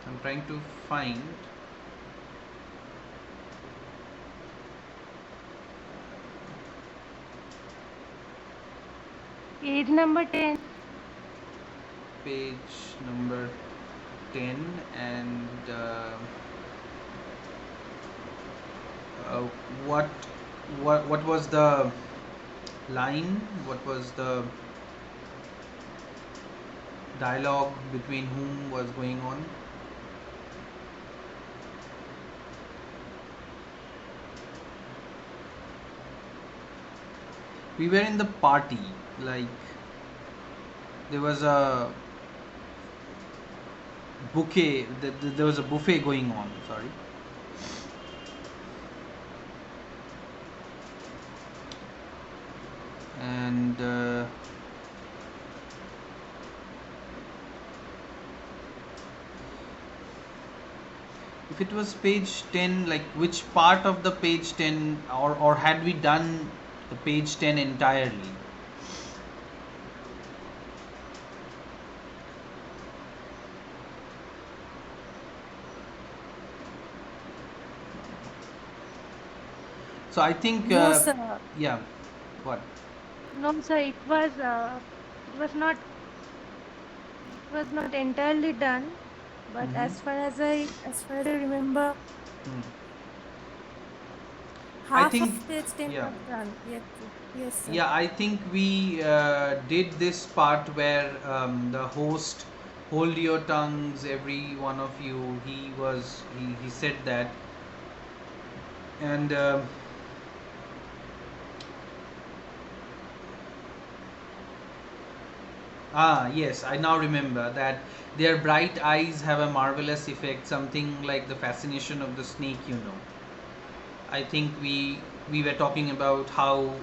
I'm trying to find. Page number 10. Page number 10, and uh, what what was the line? What was the dialogue between whom was going on? We were in the party, like there was a bouquet. There was a buffet going on. Sorry, and if it was page 10, like which part of the page 10, or had we done the page 10 entirely? So I think, No, sir. yeah, what? No, sir. It was not. It was not entirely done. But Mm-hmm. as far as I remember, Hmm. I half think, of page 10 yeah, was done. Yes, sir. Yes, sir. yeah. I think we did this part where the host, hold your tongues, every one of you. He said that, and yes, I now remember that their bright eyes have a marvelous effect, something like the fascination of the snake. I think we were talking about how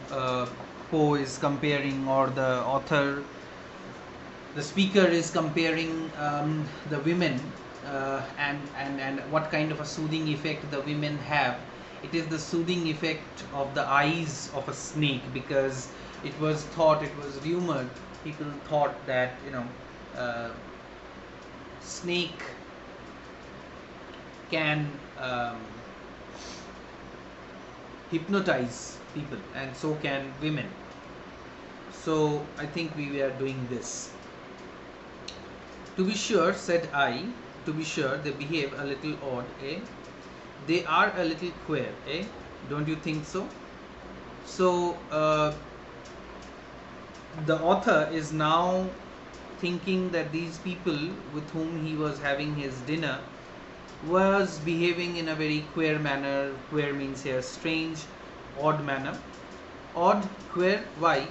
Poe is comparing, or the author, the speaker is comparing the women, and what kind of a soothing effect the women have. It is the soothing effect of the eyes of a snake, because it was thought, it was rumored, people thought that uh, snake can hypnotize people, and so can women. So I think we were doing this. To be sure, said I, to be sure, they behave a little odd, eh? They are a little queer, eh? Don't you think so? So, the author is now thinking that these people with whom he was having his dinner was behaving in a very queer manner. Queer means here strange, odd manner. Odd, queer, why?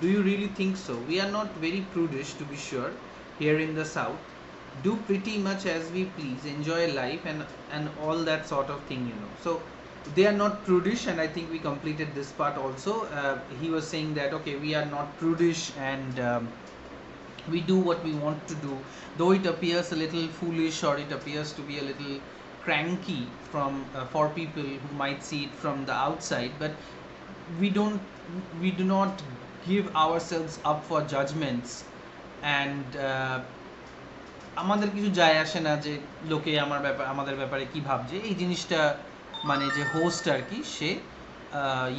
Do you really think so? We are not very prudish, to be sure, here in the south. Do pretty much as we please, enjoy life, and all that sort of thing. So they are not prudish, and I think we completed this part also. He was saying that, okay, we are not prudish, and we do what we want to do, though it appears a little foolish, or it appears to be a little cranky from for people who might see it from the outside. But we don't we do not give ourselves up for judgments, and আমাদের কিছু যায় আসে না যে লোকে আমাদের ব্যাপারে কি ভাবছে, এই জিনিসটা মানে যে হোস্ট আর কি, সে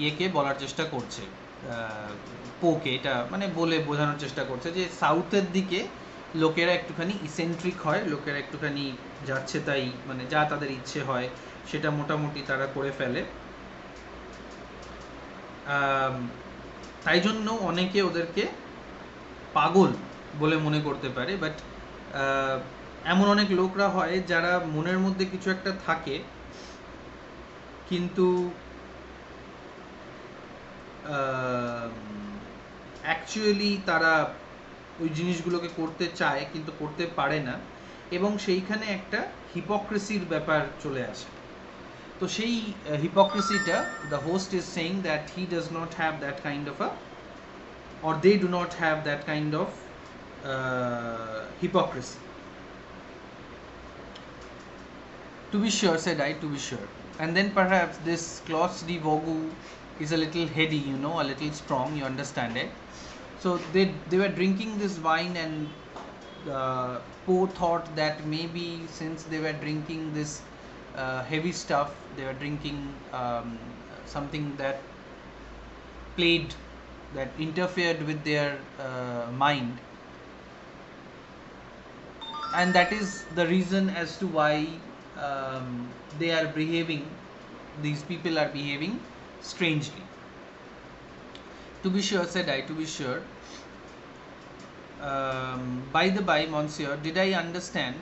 ইয়েকে বলার চেষ্টা করছে, পোকে এটা মানে বলে বোঝানোর চেষ্টা করছে যে সাউথের দিকে লোকেরা একটুখানি ইসেন্ট্রিক হয়, লোকেরা একটুখানি যাচ্ছে তাই, মানে যা তাদের ইচ্ছে হয় সেটা মোটামুটি তারা করে ফেলে। তাই জন্য অনেকে ওদেরকে পাগল বলে মনে করতে পারে। বাট এমন অনেক লোকরা হয় যারা মনের মধ্যে কিছু একটা থাকে, কিন্তু অ্যাকচুয়ালি তারা ওই জিনিসগুলোকে করতে চায় কিন্তু করতে পারে না, এবং সেইখানে একটা হিপোক্রেসির ব্যাপার চলে আসে। তো সেই হিপোক্রেসিটা, the host is saying that he does not have that kind of a, or they do not have that kind of hypocrisy. To be sure, said I, to be sure. And then perhaps this Klaus de Vogu is a little heady, a little strong, you understand it. So they were drinking this wine, and Poe thought that maybe since they were drinking this heavy stuff, they were drinking something that played, that interfered with their mind, and that is the reason as to why they are behaving, these people are behaving strangely. To be sure, said I, to be sure. By the by, monsieur, did I understand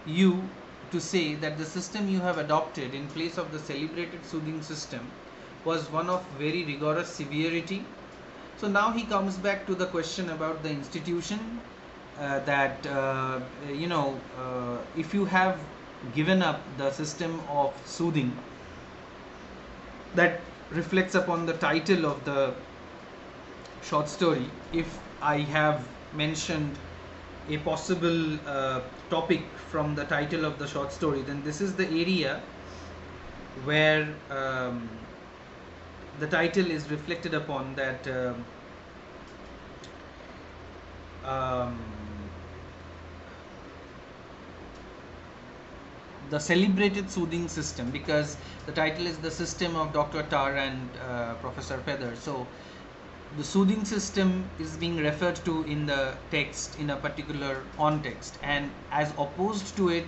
you to say that the system you have adopted in place of the celebrated soothing system was one of very rigorous severity? So now he comes back to the question about the institution, that if you have given up the system of soothing, that reflects upon the title of the short story. If I have mentioned a possible topic from the title of the short story, then this is the area where the title is reflected upon, that the celebrated soothing system, because the title is the system of Dr. Tarr and Professor Fether. So the soothing system is being referred to in the text in a particular context, and as opposed to it,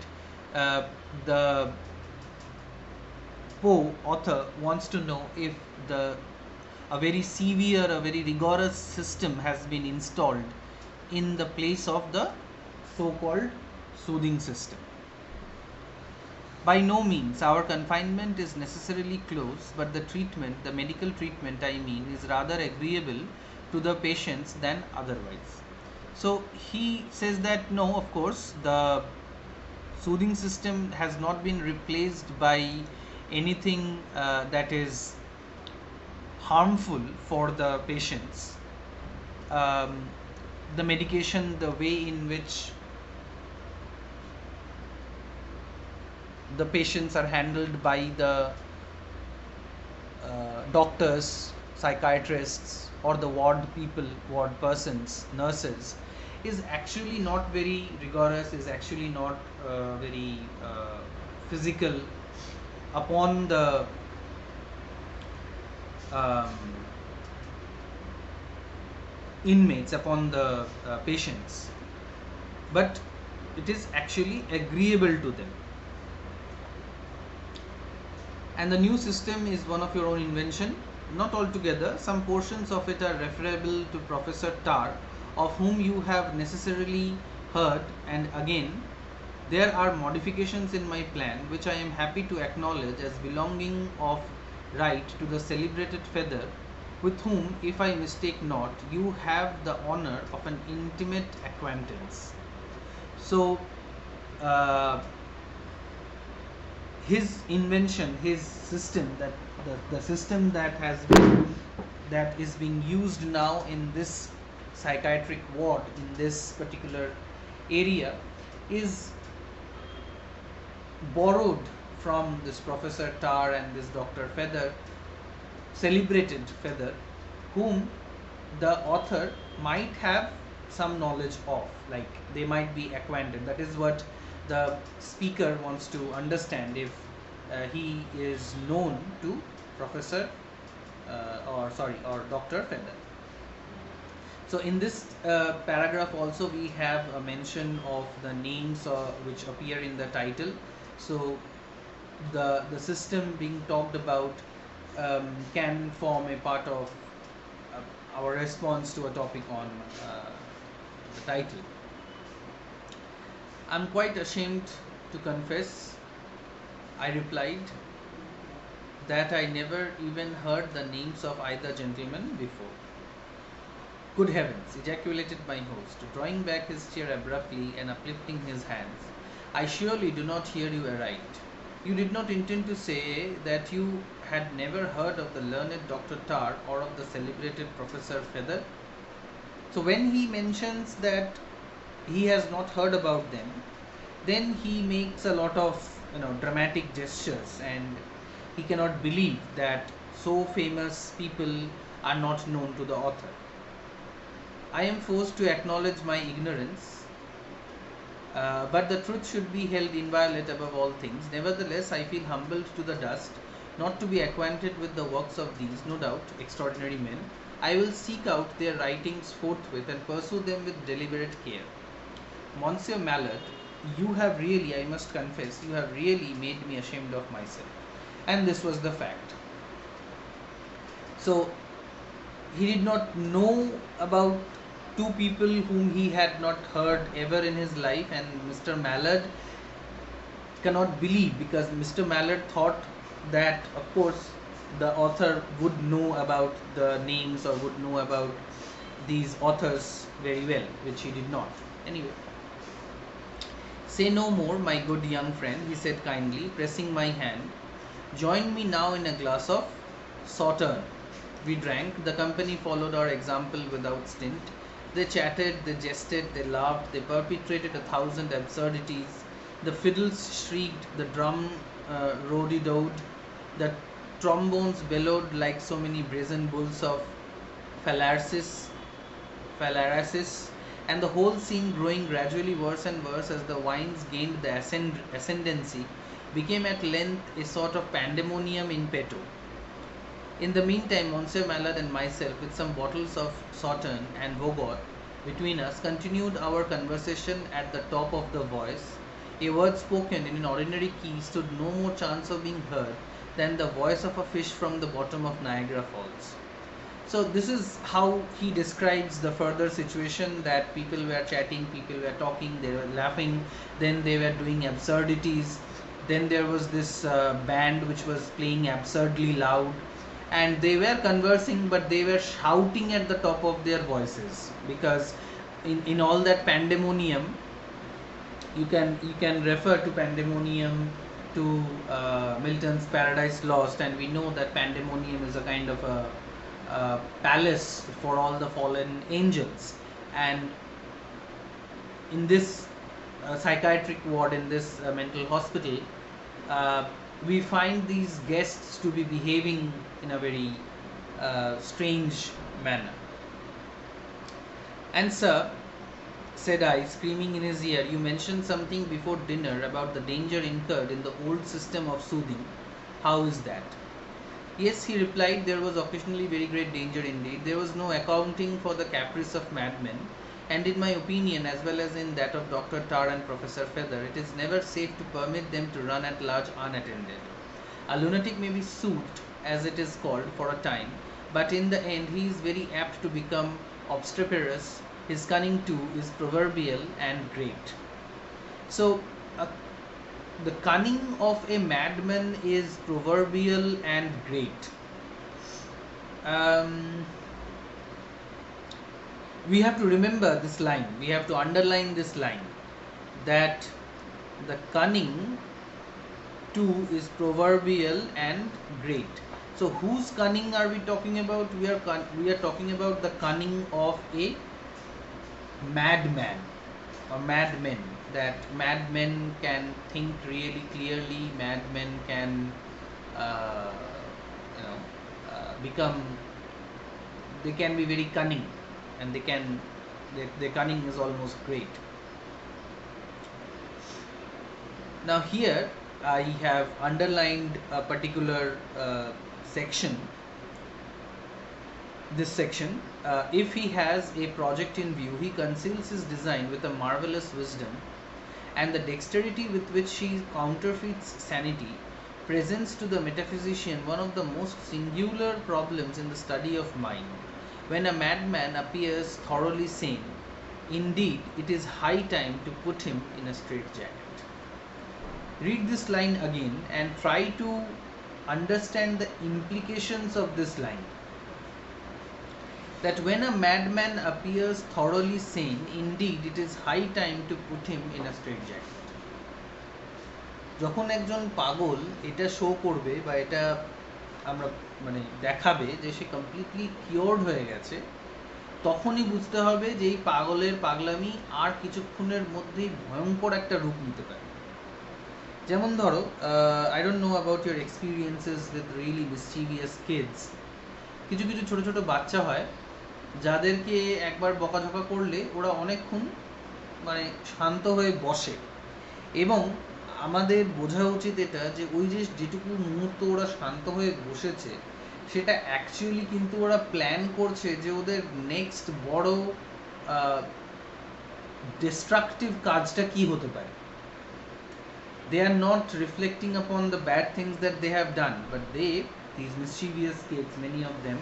the Poe author wants to know if a very severe, a very rigorous system has been installed in the place of the so-called soothing system. By no means our confinement is necessarily close, but the treatment, the medical treatment I mean, is rather agreeable to the patients than otherwise. So he says that no, of course, the soothing system has not been replaced by anything that is harmful for the patients. The medication, the way in which the patients are handled by the doctors, psychiatrists, or the ward people, ward persons, nurses, is actually not very rigorous, is actually not very physical upon the inmates, upon the patients, but it is actually agreeable to them. And the new system is one of your own invention? Not altogether. Some portions of it are referable to Professor Tarr, of whom you have necessarily heard, and again, there are modifications in my plan which I am happy to acknowledge as belonging of right to the celebrated Fether, with whom, if I mistake not, you have the honor of an intimate acquaintance. So, his invention, his system, that the system that is being used now in this psychiatric ward in this particular area, is borrowed from this Professor Tarr and this Dr. Fether, celebrated Fether, whom the author might have some knowledge of, like they might be acquainted. That is what the speaker wants to understand, if he is known to Professor or Dr. Fether. So in this paragraph also we have a mention of the names which appear in the title. So the system being talked about can form a part of our response to a topic on the title. I'm quite ashamed to confess, I replied, that I never even heard the names of either gentleman before. Good heavens, ejaculated my host, drawing back his chair abruptly and uplifting his hands. I surely do not hear you aright. You did not intend to say that you had never heard of the learned Dr. Tarr or of the celebrated Professor Fether? So when he mentions that he has not heard about them, then he makes a lot of dramatic gestures, and he cannot believe that so famous people are not known to the author. I am forced to acknowledge my ignorance, But the truth should be held inviolate above all things. Nevertheless, I feel humbled to the dust, not to be acquainted with the works of these, no doubt, extraordinary men. I will seek out their writings forthwith and pursue them with deliberate care. Monsieur Mallard, you have really, I must confess, you have really made me ashamed of myself. And this was the fact. So, he did not know about two people whom he had not heard ever in his life, and Mr. Mallard cannot believe, because Mr. Mallard thought that, of course, the author would know about the names or would know about these authors very well, which he did not. Anyway, say no more, my good young friend, he said kindly, pressing my hand. Join me now in a glass of Sauterne. We drank. The company followed our example without stint. They chatted, they jested, they laughed, they perpetrated 1,000 absurdities. The fiddles shrieked, the drum roadied, the trombones bellowed like so many brazen bulls of Phalaris, and the whole scene, growing gradually worse and worse as the wines gained the ascendancy, became at length a sort of pandemonium in petto. In the meantime, Monsieur Mallard and myself, with some bottles of Sauterne and Vogot between us, continued our conversation at the top of the voice. A word spoken in an ordinary key stood no more chance of being heard than the voice of a fish from the bottom of Niagara Falls. So this is how he describes the further situation, that people were chatting, people were talking, they were laughing, then they were doing absurdities, then there was this band which was playing absurdly loud, and they were conversing, but they were shouting at the top of their voices, because in all that pandemonium, you can refer to pandemonium to Milton's Paradise Lost, and we know that pandemonium is a kind of a palace for all the fallen angels. And in this psychiatric ward, in this mental hospital, we find these guests to be behaving in a very strange manner. And sir, said I, screaming in his ear, you mentioned something before dinner about the danger incurred in the old system of soothing. How is that? Yes, he replied, there was occasionally very great danger indeed. There was no accounting for the caprice of madmen, and in my opinion, as well as in that of Dr. Tarr and Professor Fether, it is never safe to permit them to run at large unattended. A lunatic may be soothed, as it is called, for a time, but in the end he is very apt to become obstreperous. His cunning too is proverbial and great. So, the cunning of a madman is proverbial and great. We have to remember this line, we have to underline this line, that the cunning too is proverbial and great. So whose cunning are we talking about? We are talking about the cunning of a madman or madmen. That madmen can think really clearly, madmen can become, they can be very cunning, and their cunning is almost great. Now here I have underlined a particular section. This section, if he has a project in view, he conceals his design with a marvelous wisdom, and the dexterity with which he counterfeits sanity presents to the metaphysician one of the most singular problems in the study of mind. When a madman appears thoroughly sane, indeed it is high time to put him in a straitjacket. Read this line again and try to understand the implications of this line. That when a madman appears thoroughly sane, indeed it is high time to put him in a straitjacket. যখন একজন পাগল এটা show করবে বা এটা আমরা দেখাবে যে সে কমপ্লিটলি কিওরড হয়ে গেছে, তখনই বুঝতে হবে যে এই পাগলের পাগলামি আর কিছুক্ষণের মধ্যেই ভয়ঙ্কর একটা রূপ নিতে পারে। যেমন ধরো, I don't know about your experiences with really mischievous kids. কিছু কিছু ছোট ছোট বাচ্চা হয় যাদেরকে একবার বকাঝকা করলে ওরা অনেকক্ষণ মানে শান্ত হয়ে বসে, এবং আমাদের বোঝা উচিত এটা যে ওই যে যেটুকু মুহূর্ত ওরা শান্ত হয়ে বসেছে সেটা অ্যাকচুয়ালি কিন্তু ওরা প্ল্যান করছে যে ওদের নেক্সট বড় ডিস্ট্রাকটিভ কাজটা কি হতে পারে। They are not reflecting upon the bad things that they have done, but these mischievous kids, many of them,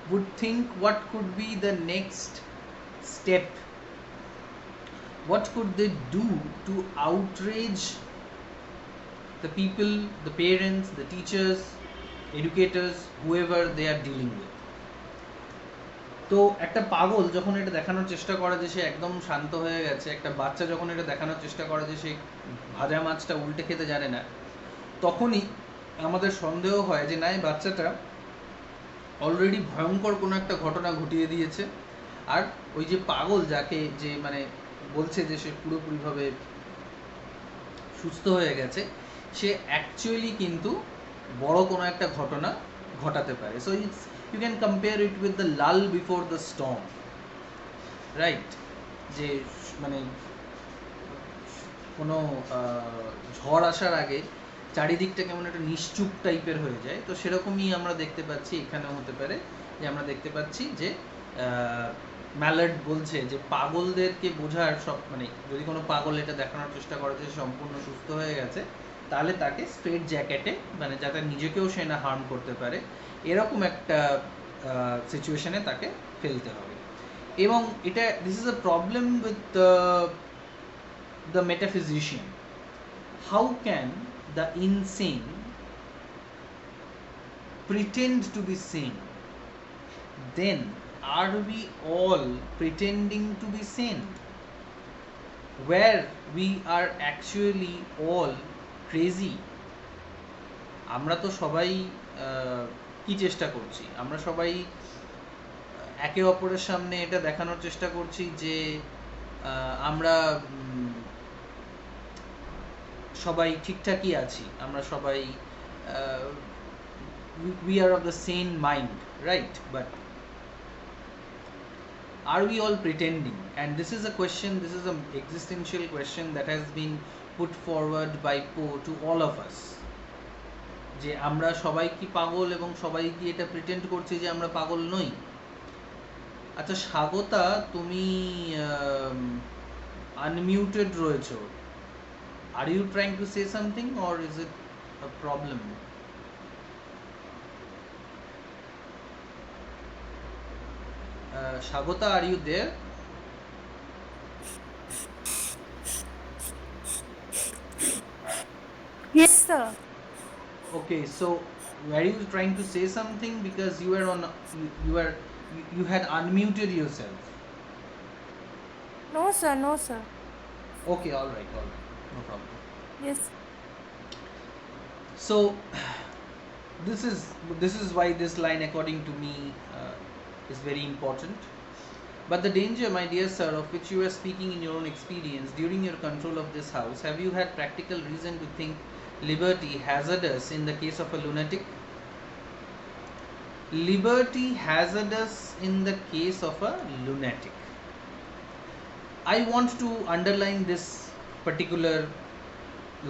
would think what could be the next step, what could they do to outrage the people, the parents, the teachers, educators, whoever they are dealing with. তো একটা পাগল যখন এটা দেখানোর চেষ্টা করে যে সে একদম শান্ত হয়ে গেছে, একটা বাচ্চা যখন এটা দেখানোর চেষ্টা করে যে সে ভাজা মাছটা উল্টে খেতে জানে না, তখনই আমাদের সন্দেহ হয় যে না, এই বাচ্চাটা অলরেডি ভয়ঙ্কর কোনো একটা ঘটনা ঘটিয়ে দিয়েছে, আর ওই যে পাগল যাকে যে মানে বলছে যে সে পুরোপুরিভাবে সুস্থ হয়ে গেছে, সে অ্যাকচুয়ালি কিন্তু বড় কোনো একটা ঘটনা ঘটাতে পারে। So it's, you can compare it with the lull before the storm, right? যে মানে কোনো ঝড় আসার আগে চারিদিকটা কেমন একটা নিশ্চুপ টাইপের হয়ে যায়, তো সেরকমই আমরা দেখতে পাচ্ছি এখানেও হতে পারে, যে আমরা দেখতে পাচ্ছি যে ম্যালার্ড বলছে যে পাগলদেরকে বোঝার সব, মানে যদি কোনো পাগল এটা দেখানোর চেষ্টা করে যে সম্পূর্ণ সুস্থ হয়ে গেছে, তাহলে তাকে স্ট্রেট জ্যাকেটে, মানে যাতে নিজেকেও সে না হার্ম করতে পারে, এরকম একটা সিচুয়েশনে তাকে ফেলতে হবে। এবং এটা, this is a problem with the metaphysician. How can the insane pretend to be sane? Then are we all pretending to be sane, where we are actually all crazy? আমরা তো সবাই কি চেষ্টা করছি, আমরা সবাই একে অপরের সামনে এটা দেখানোর চেষ্টা করছি যে আমরা সবাই ঠিকঠাকই আছি, আমরা সবাই we are of the same mind, right? But are we all pretending? And this is a question, this is an existential question that has been put forward by Poe to all of us, যে আমরা সবাই কি পাগল এবং সবাই কি এটা pretend করছি যে আমরা পাগল নই? আচ্ছা স্বাগতা, তুমি আনমিউটেড রয়েছো, are you trying to say something or is it a problem? Shagota, are you there? Yes, sir. Okay, so were you trying to say something, because you were on, you had unmuted yourself? No, sir. No, sir. Okay, all right, no problem. Yes. So this is why this line, according to me, is very important. But the danger, my dear sir, of which you are speaking in your own experience during your control of this house, have you had practical reason to think liberty hazardous in the case of a lunatic? Liberty hazardous in the case of a lunatic. I want to underline this particular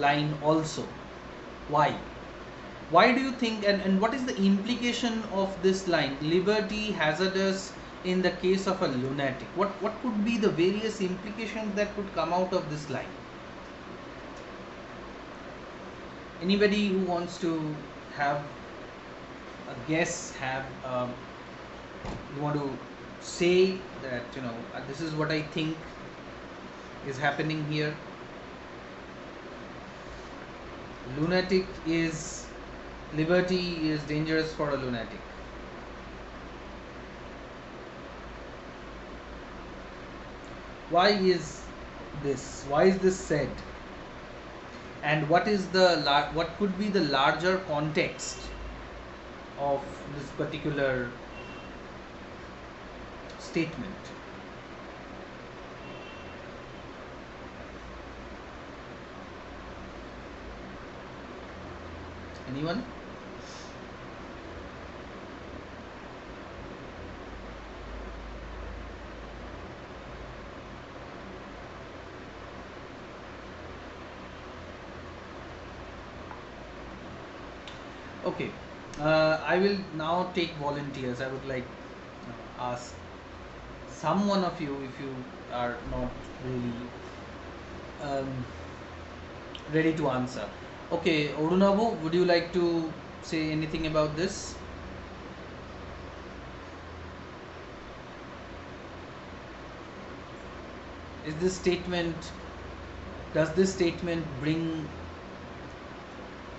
line also. Why do you think, and what is the implication of this line, liberty hazardous in the case of a lunatic? What could be the various implications that could come out of this line? Anybody who wants to have a guess, you want to say that, this is what I think is happening here. Liberty is dangerous for a lunatic. Why is this said, and what could be the larger context of this particular statement? Anyone? Okay, I will now take volunteers. I would like ask some one of you, if you are not really um, ready to answer. Okay, Orunabu, would you like to say anything about this? Is this statement, does this statement bring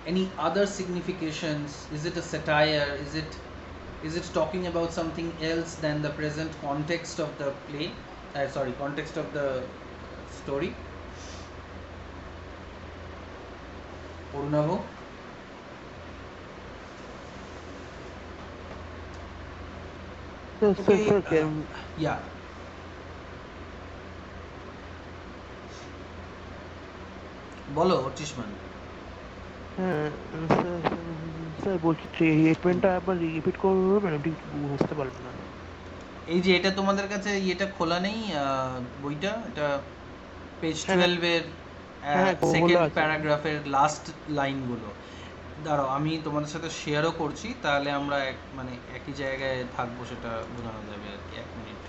any other significations? Is it a satire? Is it talking about something else than the present context of the play? Context of the story. Orunavo? Okay, Sir, yeah. বলো Archishman. Sir বলছি ট্রিটমেন্টটা একবার repeat করবেন, আমি ঠিক বুঝতে পারলাম না। এই যে এটা তোমাদের কাছে এটা খোলা নেই বইটা, এটা পেজ হ্যাঁ 12 এর হ্যাঁ খোলা সেকেন্ড আছে। প্যারাগ্রাফের লাস্ট লাইনগুলো। দাঁড়াও, আমি তোমাদের সাথে শেয়ারও করছি, তাহলে আমরা মানে একই জায়গায় থাকবো, সেটা বোঝানো যাবে আর কি। 1 মিনিট।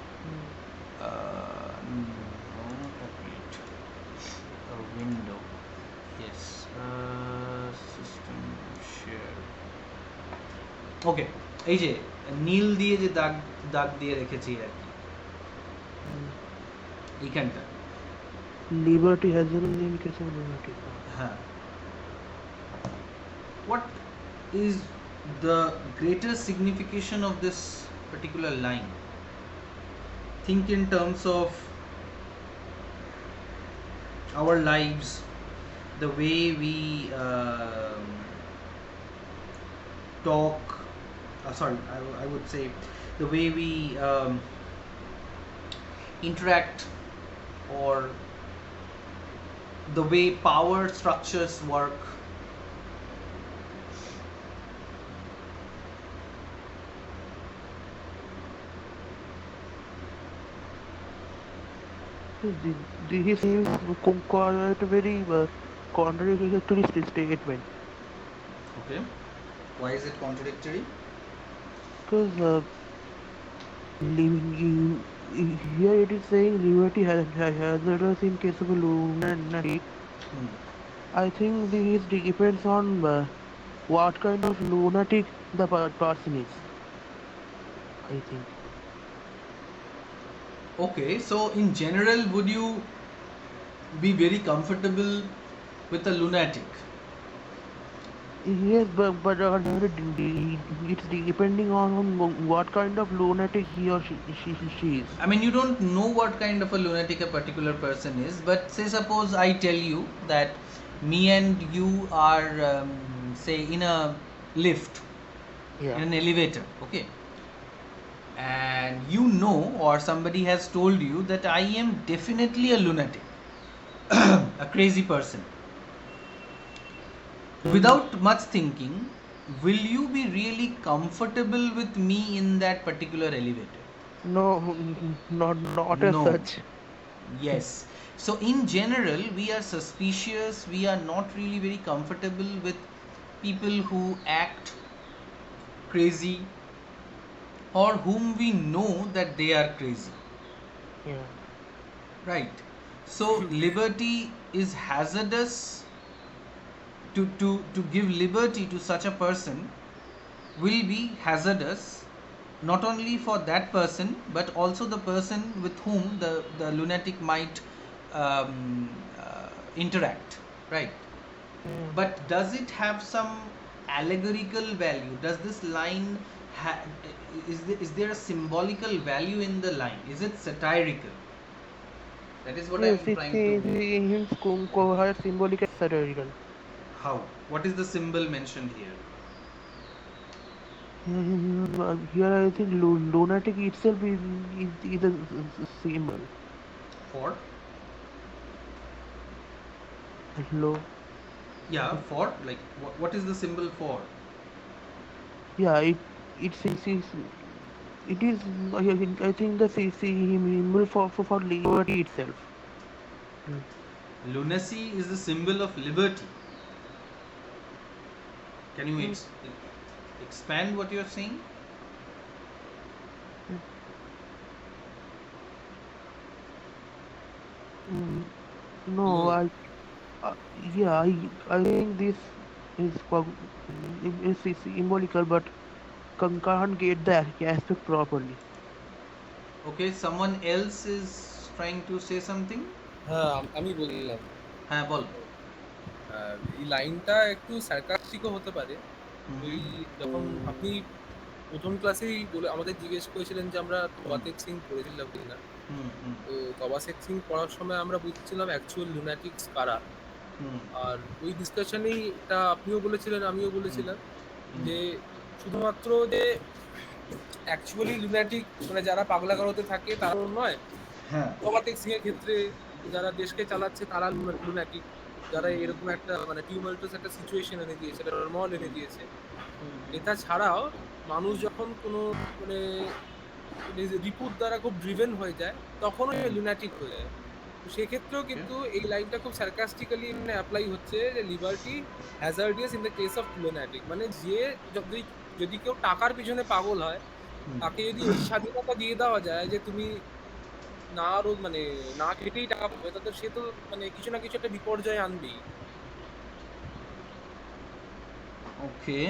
Window, yes, system share. Okay, এই যে নীল দিয়ে যে দাগ দাগ দিয়ে রেখেছি আর কি এইখানটা। Liberty has a name case of liberty. হ্যাঁ, what is the greater signification of this particular line? Think in terms of our lives, the way we talk, I would say the way we interact, or the way power structures work. This seems quite a very contradictory statement. Okay, why is it contradictory? Because here it is saying liberty hazardous in case of a lunatic. I think this depends on what kind of lunatic the person is, I think. Okay, so in general, would you be very comfortable with a lunatic? Yes, but it's depending on what kind of lunatic he or she is. I mean, you don't know what kind of a lunatic a particular person is, but say suppose I tell you that me and you are say in a lift, Yeah. in an elevator, okay, and you know, or somebody has told you that I am definitely a lunatic, a crazy person. Without much thinking, will you be really comfortable with me in that particular elevator? No, not as No. such. Yes. So in general, we are suspicious, we are not really very comfortable with people who act crazy, or whom we know that they are crazy. Yeah. Right. So liberty is hazardous. To give liberty to such a person will be hazardous, not only for that person but also the person with whom the lunatic might interact, right? But does it have some allegorical value? Does this line is there a symbolical value in the line? Is it satirical? That is what Yes, I'm it trying to. seems quite symbolic and satirical. How? What is the symbol mentioned here? Here I think lunatic itself is a symbol. For? Hello. Yeah, for, like, what is the symbol for? Yeah, it is. I think the symbol for liberty itself. Lunacy is the symbol of liberty. Can you expand what you're saying? No, uh, I think this is is symbolical, but can't get the aspect properly. Okay, someone else is trying to say something. হ্যাঁ, আমি বললাম হ্যাঁ বল। এই লাইনটা একটু সার্কাস্টিকও হতে পারে। ওই যখন আপনি প্রথম ক্লাসেই বলে আমাদের জিজ্ঞেস করেছিলেন যে আমরা তবাতেক সিং পড়েছিলাম কিনা, তো তবাতেক সিং পড়ার সময় আমরা বুঝছিলাম অ্যাকচুয়াল লুনাটিক্স কারা। আর ওই ডিসকাশনেই এটা আপনিও বলেছিলেন, আমিও বলেছিলাম যে শুধুমাত্র যে অ্যাকচুয়ালি লুনাটিক মানে যারা পাগলাগারোতে থাকে তারাও নয়, তবাতেক সিং এর ক্ষেত্রে যারা দেশকে চালাচ্ছে তারা লুনাটিক, যারা এরকম একটা মানে টিউমাল্টাস একটা সিচুয়েশন এনে দিয়েছে, একটা নর্মাল এনে দিয়েছে। এটা ছাড়াও মানুষ যখন কোনো মানে রিপুট দ্বারা খুব ড্রিভেন হয়ে যায় তখনও লুনাটিক হয়ে যায়। তো সেক্ষেত্রেও কিন্তু এই লাইনটা খুব সার্কাস্টিক্যালি মানে অ্যাপ্লাই হচ্ছে যে liberty hazardous in the case of lunatic, মানে যে যদি কেউ টাকার পিছনে পাগল হয় তাকে যদি এই স্বাধীনতা দিয়ে দেওয়া যায় যে তুমি না আরো মানে না খেটেই টাকা পাবে, তাতে সে তো মানে কিছু না কিছু একটা বিপর্যয় আনবেই। ওকে,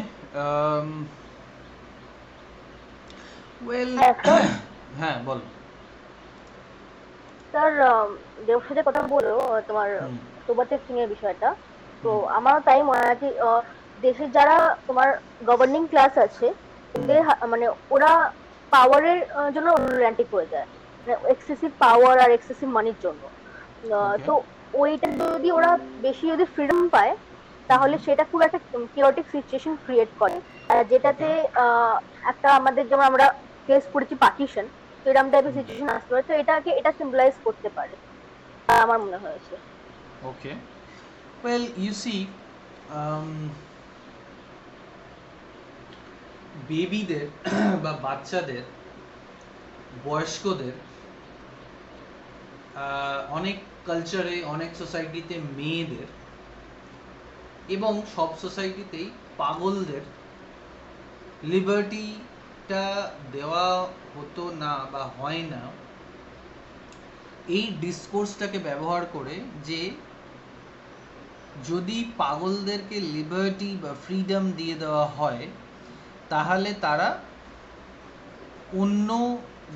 ওয়েল হ্যাঁ বল। স্যার দেওর সাথে কথা বলো তোমার তবাতেক সিং এর বিষয়টা, তো আমারও তাই মনে হয় যে দেশের যারা তোমার গভর্নিং ক্লাস আছে ওদের মানে ওরা পাওয়ারের জন্য রোমান্টিক হয়ে যায়, মানে এক্সেসিভ পাওয়ার আর এক্সেসিভ মানির জন্য। তো ওইটা যদি ওরা বেশি যদি ফ্রিডম পায় তাহলে সেটা খুব একটা কিওটিক সিচুয়েশন ক্রিয়েট করে, যেটাতে একটা আমাদের যেমন আমরা ফেস করেছি পার্টিশন, তো এরকম টাইপের সিচুয়েশন আসতে পারে। তো এটা সিম্বলাইজ করতে পারে আমার মনে হয়েছে। ওকে, ওয়েল ইউ সি বেবিদের বা বাচ্চাদের, বয়স্কদের অনেক কালচারে, অনেক সোসাইটিতে মেয়েদের এবং সব সোসাইটিতেই পাগলদের লিবার্টিটা দেওয়া হতো না বা হয় না, এই ডিসকোর্সটাকে ব্যবহার করে যে যদি পাগলদেরকে লিবার্টি বা ফ্রিডম দিয়ে দেওয়া হয় তাহলে তারা অন্য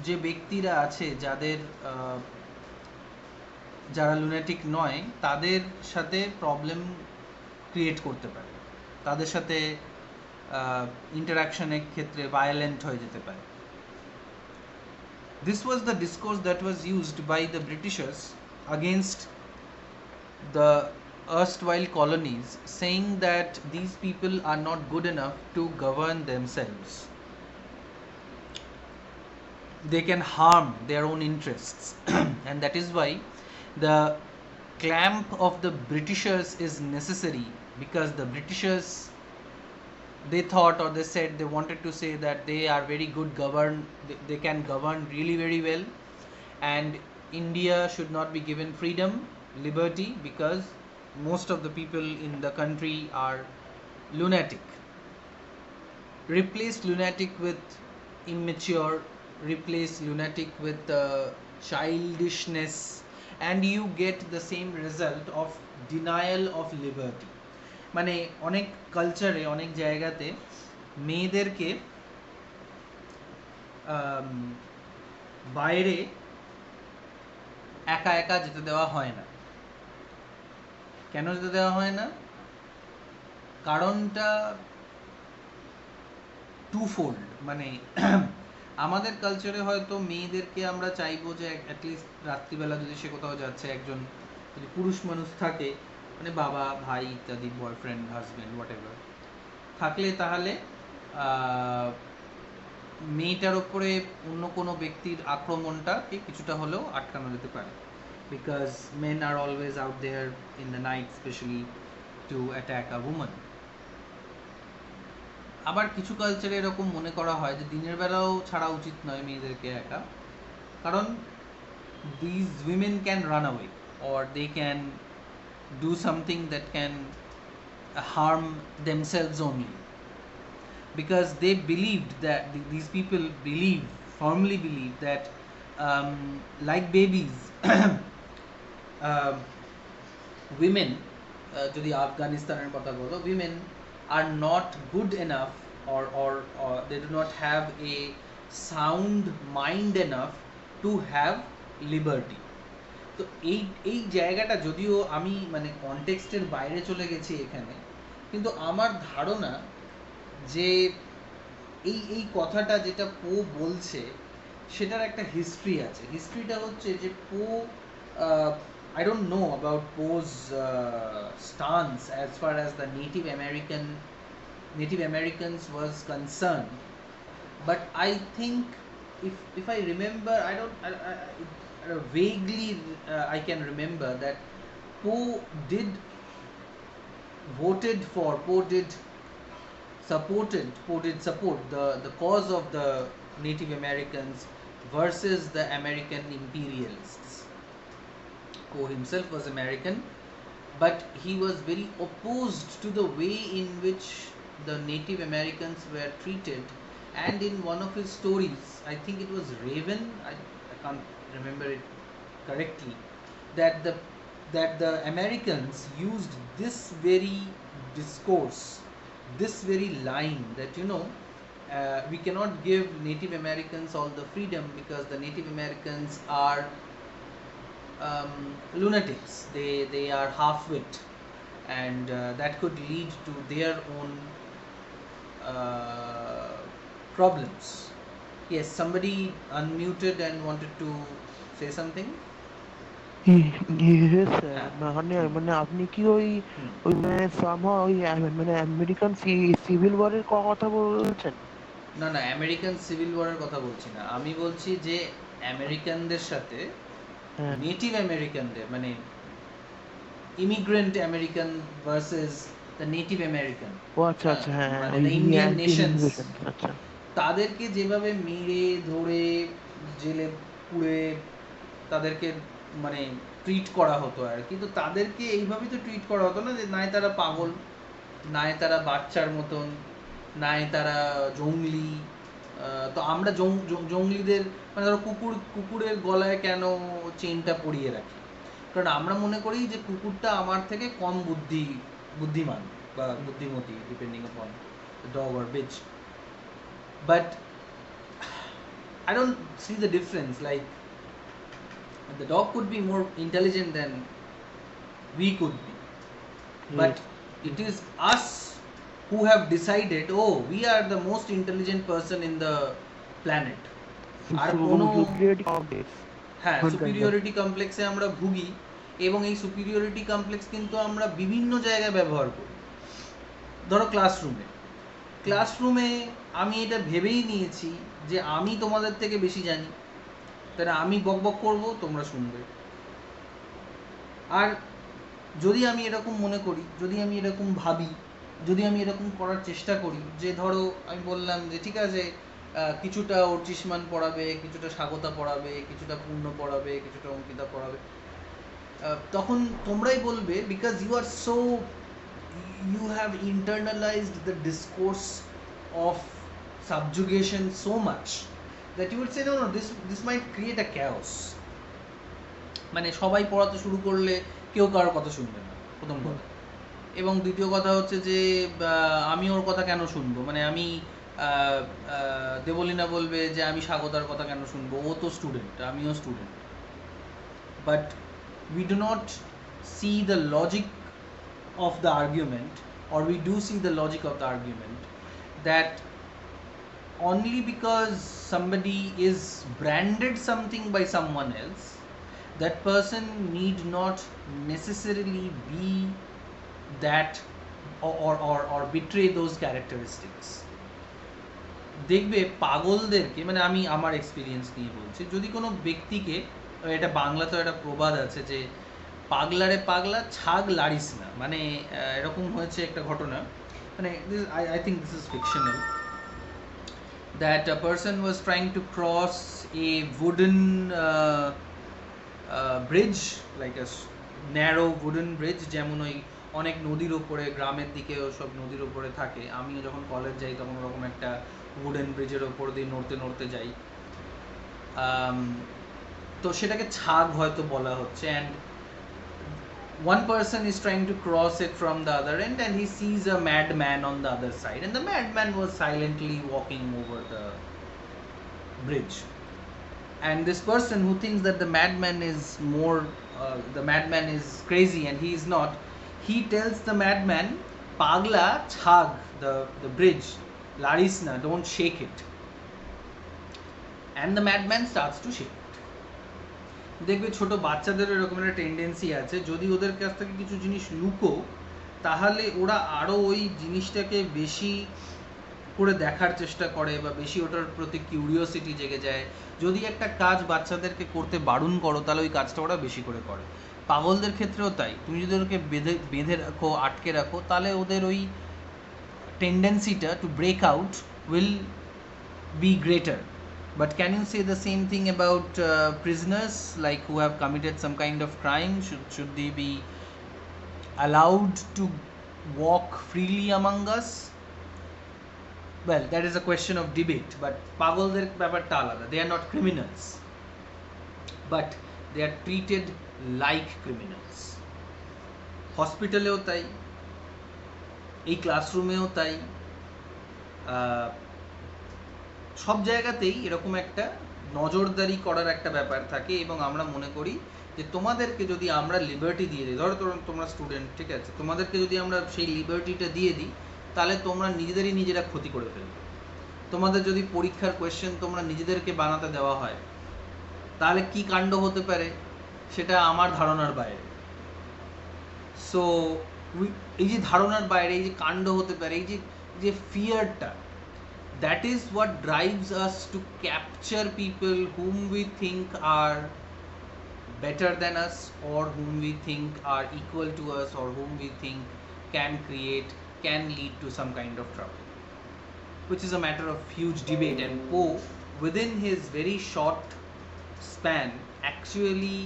যে ব্যক্তিরা আছে যারা লুনাটিক নয় তাদের সাথে প্রবলেম ক্রিয়েট করতে পারে, তাদের সাথে ইন্টারাকশনের ক্ষেত্রে ভায়োলেন্ট হয়ে যেতে পারে। This was the discourse that was used by the Britishers against the erstwhile colonies, saying that these people are not good enough to govern themselves. They can harm their own interests and that is why the clamp of the Britishers is necessary, because the Britishers, they thought or they said, they wanted to say that they are very good they can govern really very well, and India should not be given freedom, liberty, because most of the people in the country are lunatic. Replace lunatic with immature, replace lunatic with childishness, and you get the same result of denial of liberty. মানে অনেক কালচারে, অনেক জায়গাতে মেয়েদেরকে বাইরে একা একা যেতে দেওয়া হয় না। কেন যেতে দেওয়া হয় না? কারণটা টুফোল্ড। মানে আমাদের কালচারে হয়তো মেয়েদেরকে আমরা চাইবো যে অ্যাটলিস্ট রাত্রিবেলা যদি সে কোথাও যাচ্ছে, একজন যদি পুরুষ মানুষ থাকে, মানে বাবা, ভাই ইত্যাদি, বয়ফ্রেন্ড, হাজব্যান্ড, হোয়াট এভার থাকলে, তাহলে মেয়েটার ওপরে অন্য কোনো ব্যক্তির আক্রমণটাকে কিছুটা হলেও আটকানো যেতে পারে, because men are always out there in the night specially to attack a women. আবার কিছু কালচারে এরকম মনে করা হয় যে দিনের বেলাও ছাড়া উচিত নয় মেয়েদেরকে একা, কারণ these women can run away or they can do something that can harm themselves only. because they believed that these people firmly believe that like babies, women, যদি আফগানিস্তানের কথা বলো, women are not good enough, or they do not have a sound mind enough to have liberty. তো এই জায়গাটা যদিও আমি মানে কনটেক্সটের বাইরে চলে গেছি এখানে, কিন্তু আমার ধারণা যে এই কথাটা যেটা পো বলছে সেটার একটা হিস্ট্রি আছে। হিস্ট্রিটা হচ্ছে যে পো, I don't know about Poe's stance as far as the Native Americans was concerned, but I think if I remember, vaguely I can remember that Poe did support the cause of the Native Americans versus the American imperialists. Poe himself was American, but he was very opposed to the way in which the Native Americans were treated. And in one of his stories, I think it was Raven, I can't remember it correctly, that the Americans used this very discourse, this very line, that we cannot give Native Americans all the freedom because the Native Americans are lunatics, they are half-wit, and that could lead to their own problems. Yes, somebody unmuted and wanted to say something. Yes, sir. মানে আপনি কি ওই মানে somehow ওই মানে American civil ওয়ারের কথা বলছেন? না, আমেরিকান সিভিল ওয়ারের কথা বলছি না, আমি বলছি যে আমেরিকানদের সাথে নেটিভ আমেরিকানদের, মানে immigrant American versus the native American, মানে ইন্ডিয়ান নেশনস, তাদেরকে যেভাবে মেরে ধরে জেলে পুড়ে তাদেরকে মানে ট্রিট করা হতো আর কি। তো তাদেরকে এইভাবেই তো ট্রিট করা হতো না, যে নাই তারা পাগল, নাই তারা বাচ্চার মতন, নাই তারা জঙ্গলি। তো আমরা জঙ্গলিদের মানে ধরো কুকুরের গলায় কেন চেনটা পরিয়ে রাখি, কারণ আমরা মনে করি যে কুকুরটা আমার থেকে কম বুদ্ধিমান বা বুদ্ধিমতী, depending on dog or beach. But I don't see the difference. Like, the dog could be more intelligent than we could be, but it is us who have decided, oh, we are the most intelligent person in the planet. আর কোনো হ্যাঁ superiority কমপ্লেক্সে আমরা ভুগি, এবং এই superiority complex কিন্তু আমরা বিভিন্ন জায়গায় ব্যবহার করি। ধরো ক্লাসরুমে আমি এটা ভেবেই নিয়েছি যে আমি তোমাদের থেকে বেশি জানি, তাহলে আমি বকবক করব, তোমরা শুনবে। আর যদি আমি এরকম মনে করি, যদি আমি এরকম ভাবি, যদি আমি এরকম করার চেষ্টা করি, যে ধরো আমি বললাম যে ঠিক আছে কিছুটা অর্চিষ্মান পড়াবে, কিছুটা স্বাগতা পড়াবে, কিছুটা পূর্ণ পড়াবে, কিছুটা অঙ্কিতা পড়াবে, তখন তোমরাই বলবে, because you have internalized the discourse of subjugation so much that you would say no, this might create a chaos. মানে সবাই পড়াতে শুরু করলে কেউ কারোর কথা শুনবে না, প্রথম কথা। এবং দ্বিতীয় কথা হচ্ছে যে আমি ওর কথা কেন শুনবো, মানে আমি দেবলীনা বলবে যে আমি স্বাগতার কথা কেন শুনবো, ও তো স্টুডেন্ট, আমিও student. But we do not see the logic of the argument, or we do see the logic of the argument, that only because somebody is branded something by someone else, that person need not necessarily be that or betray those characteristics. দেখবে পাগলদেরকে, মানে আমি আমার experience নিয়ে বলছি, যদি কোনো ব্যক্তিকে, এটা বাংলাতেও একটা প্রবাদ আছে যে পাগলারে পাগলা ছাগ লাড়িস না, মানে এরকম হয়েছে একটা ঘটনা, মানে I think this is fictional, that a person was trying to cross a wooden bridge, like a narrow wooden bridge, যেমন ওই অনেক নদীর ওপরে, গ্রামের দিকে সব নদীর ওপরে থাকে। আমিও যখন কলেজ যাই তখন ওরকম একটা উডেন ব্রিজের ওপর দিয়ে নড়তে নড়তে যাই। তো সেটাকে ছাগ হয়তো বলা হচ্ছে, and one person is trying to cross it from the other end, and he sees a madman on the other side, and the madman was silently walking over the bridge. And this person who thinks that the madman is crazy, and he is not, he tells the madman, "Pagla, chhag the bridge, Larisna, don't shake it." And the madman starts to shake it. দেখবে ছোট বাচ্চাদের এরকম একটা tendency আছে, যদি ওদের কাছ থেকে কিছু জিনিস লুকো তাহলে ওরা আরও ওই জিনিসটাকে বেশি করে দেখার চেষ্টা করে বা বেশি ওটার প্রতি কিউরিওসিটি জেগে যায়। যদি একটা কাজ বাচ্চাদেরকে করতে বারণ করো তাহলে ওই কাজটা ওরা বেশি করে করে। পাগলদের ক্ষেত্রেও তাই, তুমি যদি ওদেরকে বেঁধে রাখো, আটকে রাখো, তাহলে ওদের ওই টেন্ডেন্সিটা to break out will be greater. But can you say the same thing about prisoners, like who have committed some kind of crime? Should they be allowed to walk freely among us? Well, that is a question of debate, but pagolder ব্যাপারটা আলাদা. They are not criminals, but they are treated like criminals. হসপিটালেও তাই, এই ক্লাসরুমেও তাই, সব জায়গাতেই এরকম একটা নজরদারি করার একটা ব্যাপার থাকে। এবং আমরা মনে করি যে তোমাদেরকে যদি আমরা লিবার্টি দিয়ে দিই, ধরো তোমরা স্টুডেন্ট, ঠিক আছে, তোমাদেরকে যদি আমরা সেই লিবার্টিটা দিয়ে দিই তাহলে তোমরা নিজেরা ক্ষতি করে ফেলবে। তোমাদের যদি পরীক্ষার কোয়েশ্চেন তোমরা নিজেদেরকে বানাতে দেওয়া হয় তাহলে কি কাণ্ড হতে পারে সেটা আমার ধারণার বাইরে। সো এই যে ধারণার বাইরে এই যে কাণ্ড হতে পারে, এই যে ফিয়ারটা, that is what drives us to capture people whom we think are better than us, or whom we think are equal to us, or whom we think can lead to some kind of trouble, which is a matter of huge debate. And Poe, within his very short span, actually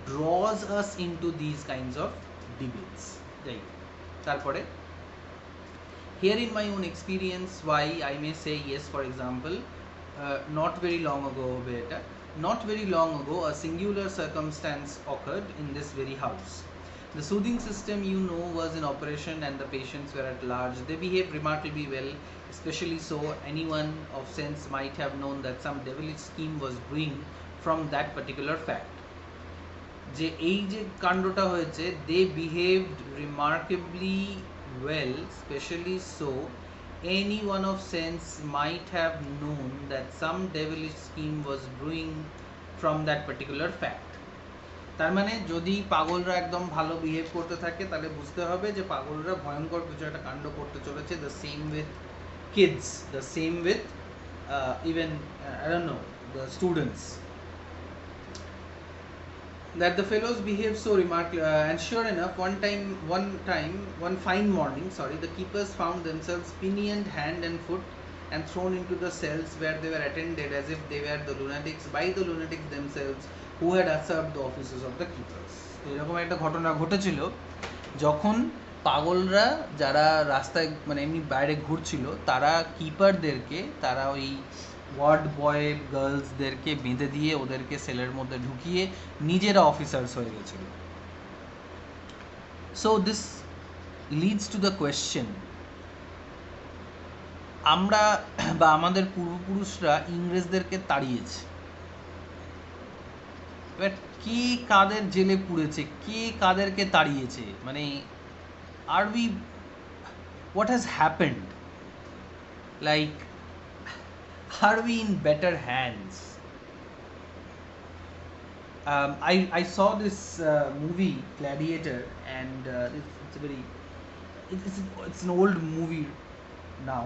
draws us into these kinds of debates. Right. Tarpore, here in my own experience, why I may say yes, for example, not very long ago a singular circumstance occurred in this very house. The soothing system, was in operation, and the patients were at large. They behaved remarkably well, especially so anyone of sense might have known that some devilish scheme was brewing from that particular fact. যে এই যে কাণ্ডটা হয়েছে, they behaved remarkably well, especially so anyone of sense might have known that some devilish scheme was brewing from that particular fact. তার মানে যদি পাগলরা একদম ভালো বিহেভ করতে থাকে তাহলে বুঝতে হবে যে পাগলরা ভয়ঙ্কর কিছু একটা কাণ্ড করতে চলেছে। The same with kids, the same with even I don't know, the students. That the fellows behaved so remarkably, and sure enough, one fine morning, the keepers found themselves pinioned hand and foot and thrown into the cells, where they were attended as if they were the lunatics by the lunatics themselves who had usurped the offices of the keepers. এরকম একটা ঘটনা ঘটেছিল যখন পাগলরা যারা রাস্তায় মানে এমনি বাইরে ঘুরছিল তারা কিপারদেরকে, তারা ওই ওয়ার্ড বয় গার্লসদেরকে বেঁধে দিয়ে ওদেরকে সেলের মধ্যে ঢুকিয়ে নিজেরা অফিসার্স হয়ে গেছিল। So this leads to the question, আমরা বা আমাদের পূর্বপুরুষরা ইংরেজদেরকে তাড়িয়েছে, এবার কে কাদের জেলে পুড়েছে, কে কাদেরকে তাড়িয়েছে, মানে আর we, what has happened, like are we in better hands? I saw this movie Gladiator, and it's an old movie now.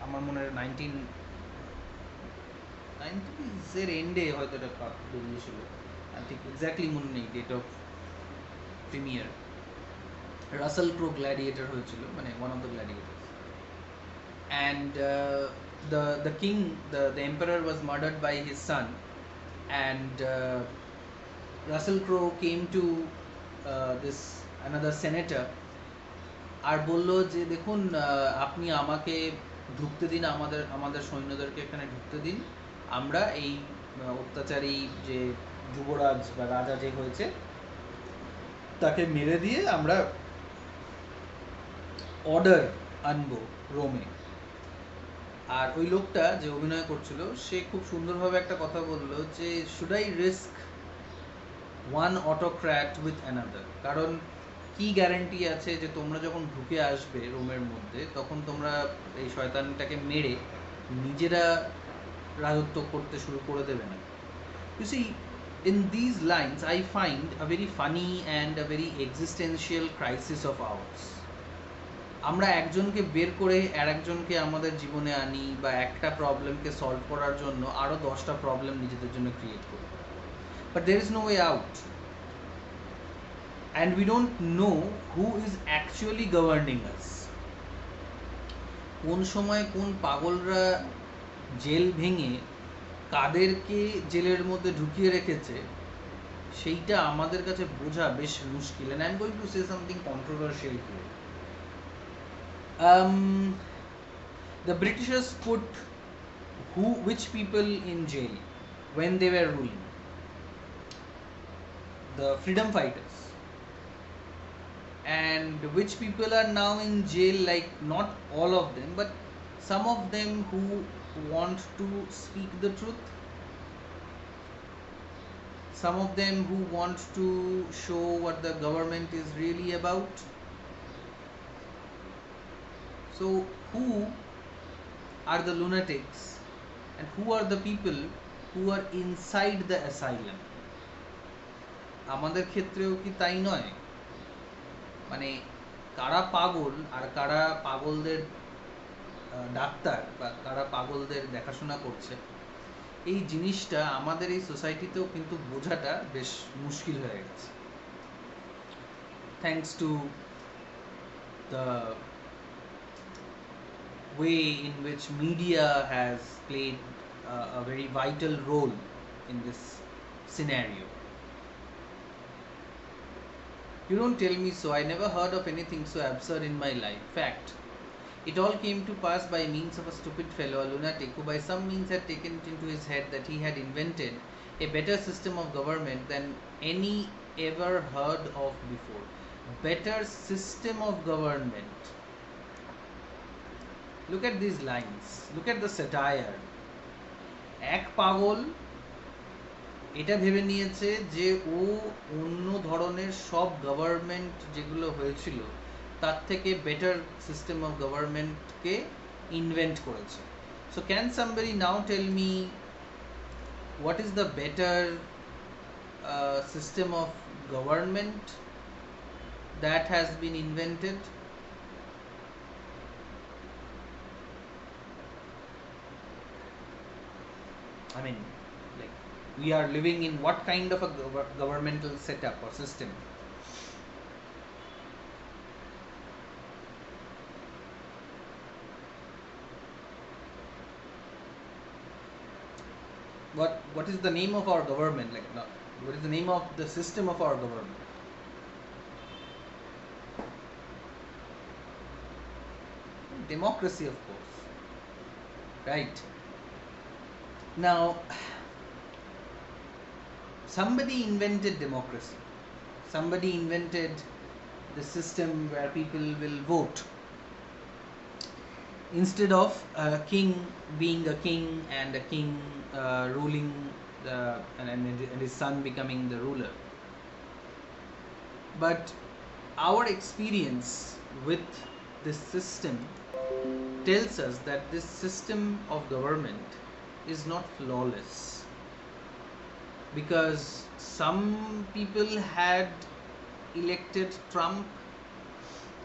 আমার মনে হয় 1990s এর এন্ডে হয়তো এটা বেরিয়েছিল, ঠিক এক্স্যাক্টলি মনে নেই date of premiere. Russell Crowe Gladiator হয়েছিল, মানে one of the gladiators, and the king, the emperor was murdered by his son, and Russell Crowe came to this another senator আর বলল যে দেখুন আপনি আমাকে ঢুকতে দিন, আমাদের সৈন্যদেরকে এখানে ঢুকতে দিন, আমরা এই অত্যাচারী যে যুবরাজ বা রাজা যে হয়েছে তাকে মেরে দিয়ে আমরা অর্ডার আনবো রোমে। আর ওই লোকটা যে অভিনয় করছিল সে খুব সুন্দরভাবে একটা কথা বললো যে should I risk one autocrat with another, কারণ কি গ্যারান্টি আছে যে তোমরা যখন ঢুকে আসবে রোমের মধ্যে তখন তোমরা এই শয়তানটাকে মেরে নিজেরা রাজত্ব করতে শুরু করে দেবে না। You see, in these lines I find a very funny and a very existential crisis of ours. আমরা একজনকে বের করে আর একজনকে আমাদের জীবনে আনি, বা একটা প্রবলেমকে সলভ করার জন্য আরও 10টা প্রবলেম নিজেদের জন্য ক্রিয়েট করি, but there is no way out and we don't know who is actually governing us. কোন সময় কোন পাগলরা জেল ভেঙে কাদেরকে জেলের মধ্যে ঢুকিয়ে রেখেছে সেইটা আমাদের কাছে বোঝা বেশ মুশকিল। and I'm going to say something controversial here. The Britishers put which people in jail when they were ruling? The freedom fighters. And which people are now in jail? Like, not all of them, but some of them who want to speak the truth, some of them who want to show what the government is really about. So who are the lunatics and who are the people who are inside the asylum? আমাদের ক্ষেত্রেও কি তাই নয়? মানে কারা পাগল আর কারা পাগলদের doctor বা কারা পাগলদের দেখাশোনা করছে, এই জিনিসটা আমাদের এই সোসাইটিতেও কিন্তু বোঝাটা বেশ মুশকিল হয়ে গেছে, thanks to the way in which media has played a very vital role in this scenario. You don't tell me so. I never heard of anything so absurd in my life. Fact. It all came to pass by means of a stupid fellow, a lunatic, who by some means had taken it into his head that he had invented a better system of government than any ever heard of before. Better system of government. Look at these lines. Look at the satire. এক পাগল এটা ভেবে নিয়েছে যে ও অন্য ধরনের সব government যেগুলো হয়েছিল তার থেকে বেটার সিস্টেম অফ গভর্নমেন্টকে ইনভেন্ট করেছে। So can somebody now tell me what is the better system of government that has been invented? I mean, like, we are living in what kind of a governmental setup or system? What is the name of our government? Like, what is the name of the system of our government? Democracy, of course. Right. Now, somebody invented democracy. Somebody invented the system where people will vote. Instead of a king being a king and a king ruling and his son becoming the ruler. But our experience with this system tells us that this system of government is not flawless, because some people had elected Trump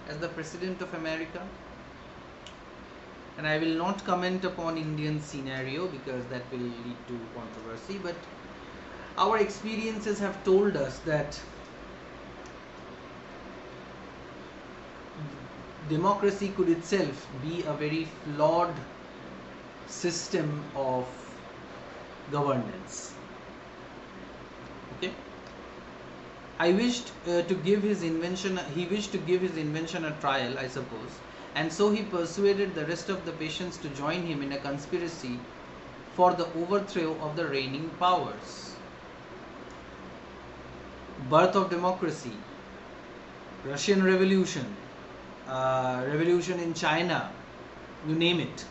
as the president of America, and I will not comment upon Indian scenario because that will lead to controversy, but our experiences have told us that democracy could itself be a very flawed system of governance. Okay? I wished to give his invention. He wished to give his invention a trial, I suppose, and so he persuaded the rest of the patients to join him in a conspiracy for the overthrow of the reigning powers. Birth of democracy, Russian Revolution, revolution in China, you name it.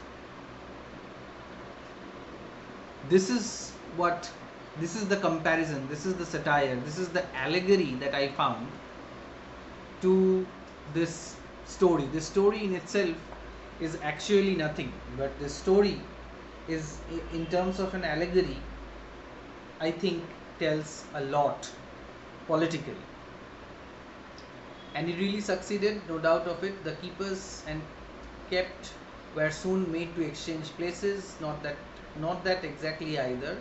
This is the comparison, this is the satire, this is the allegory that I found to this story. This story in itself is actually nothing, but this story is, in terms of an allegory, I think tells a lot politically. And he really succeeded, no doubt of it. The keepers and kept were soon made to exchange places, not that exactly either,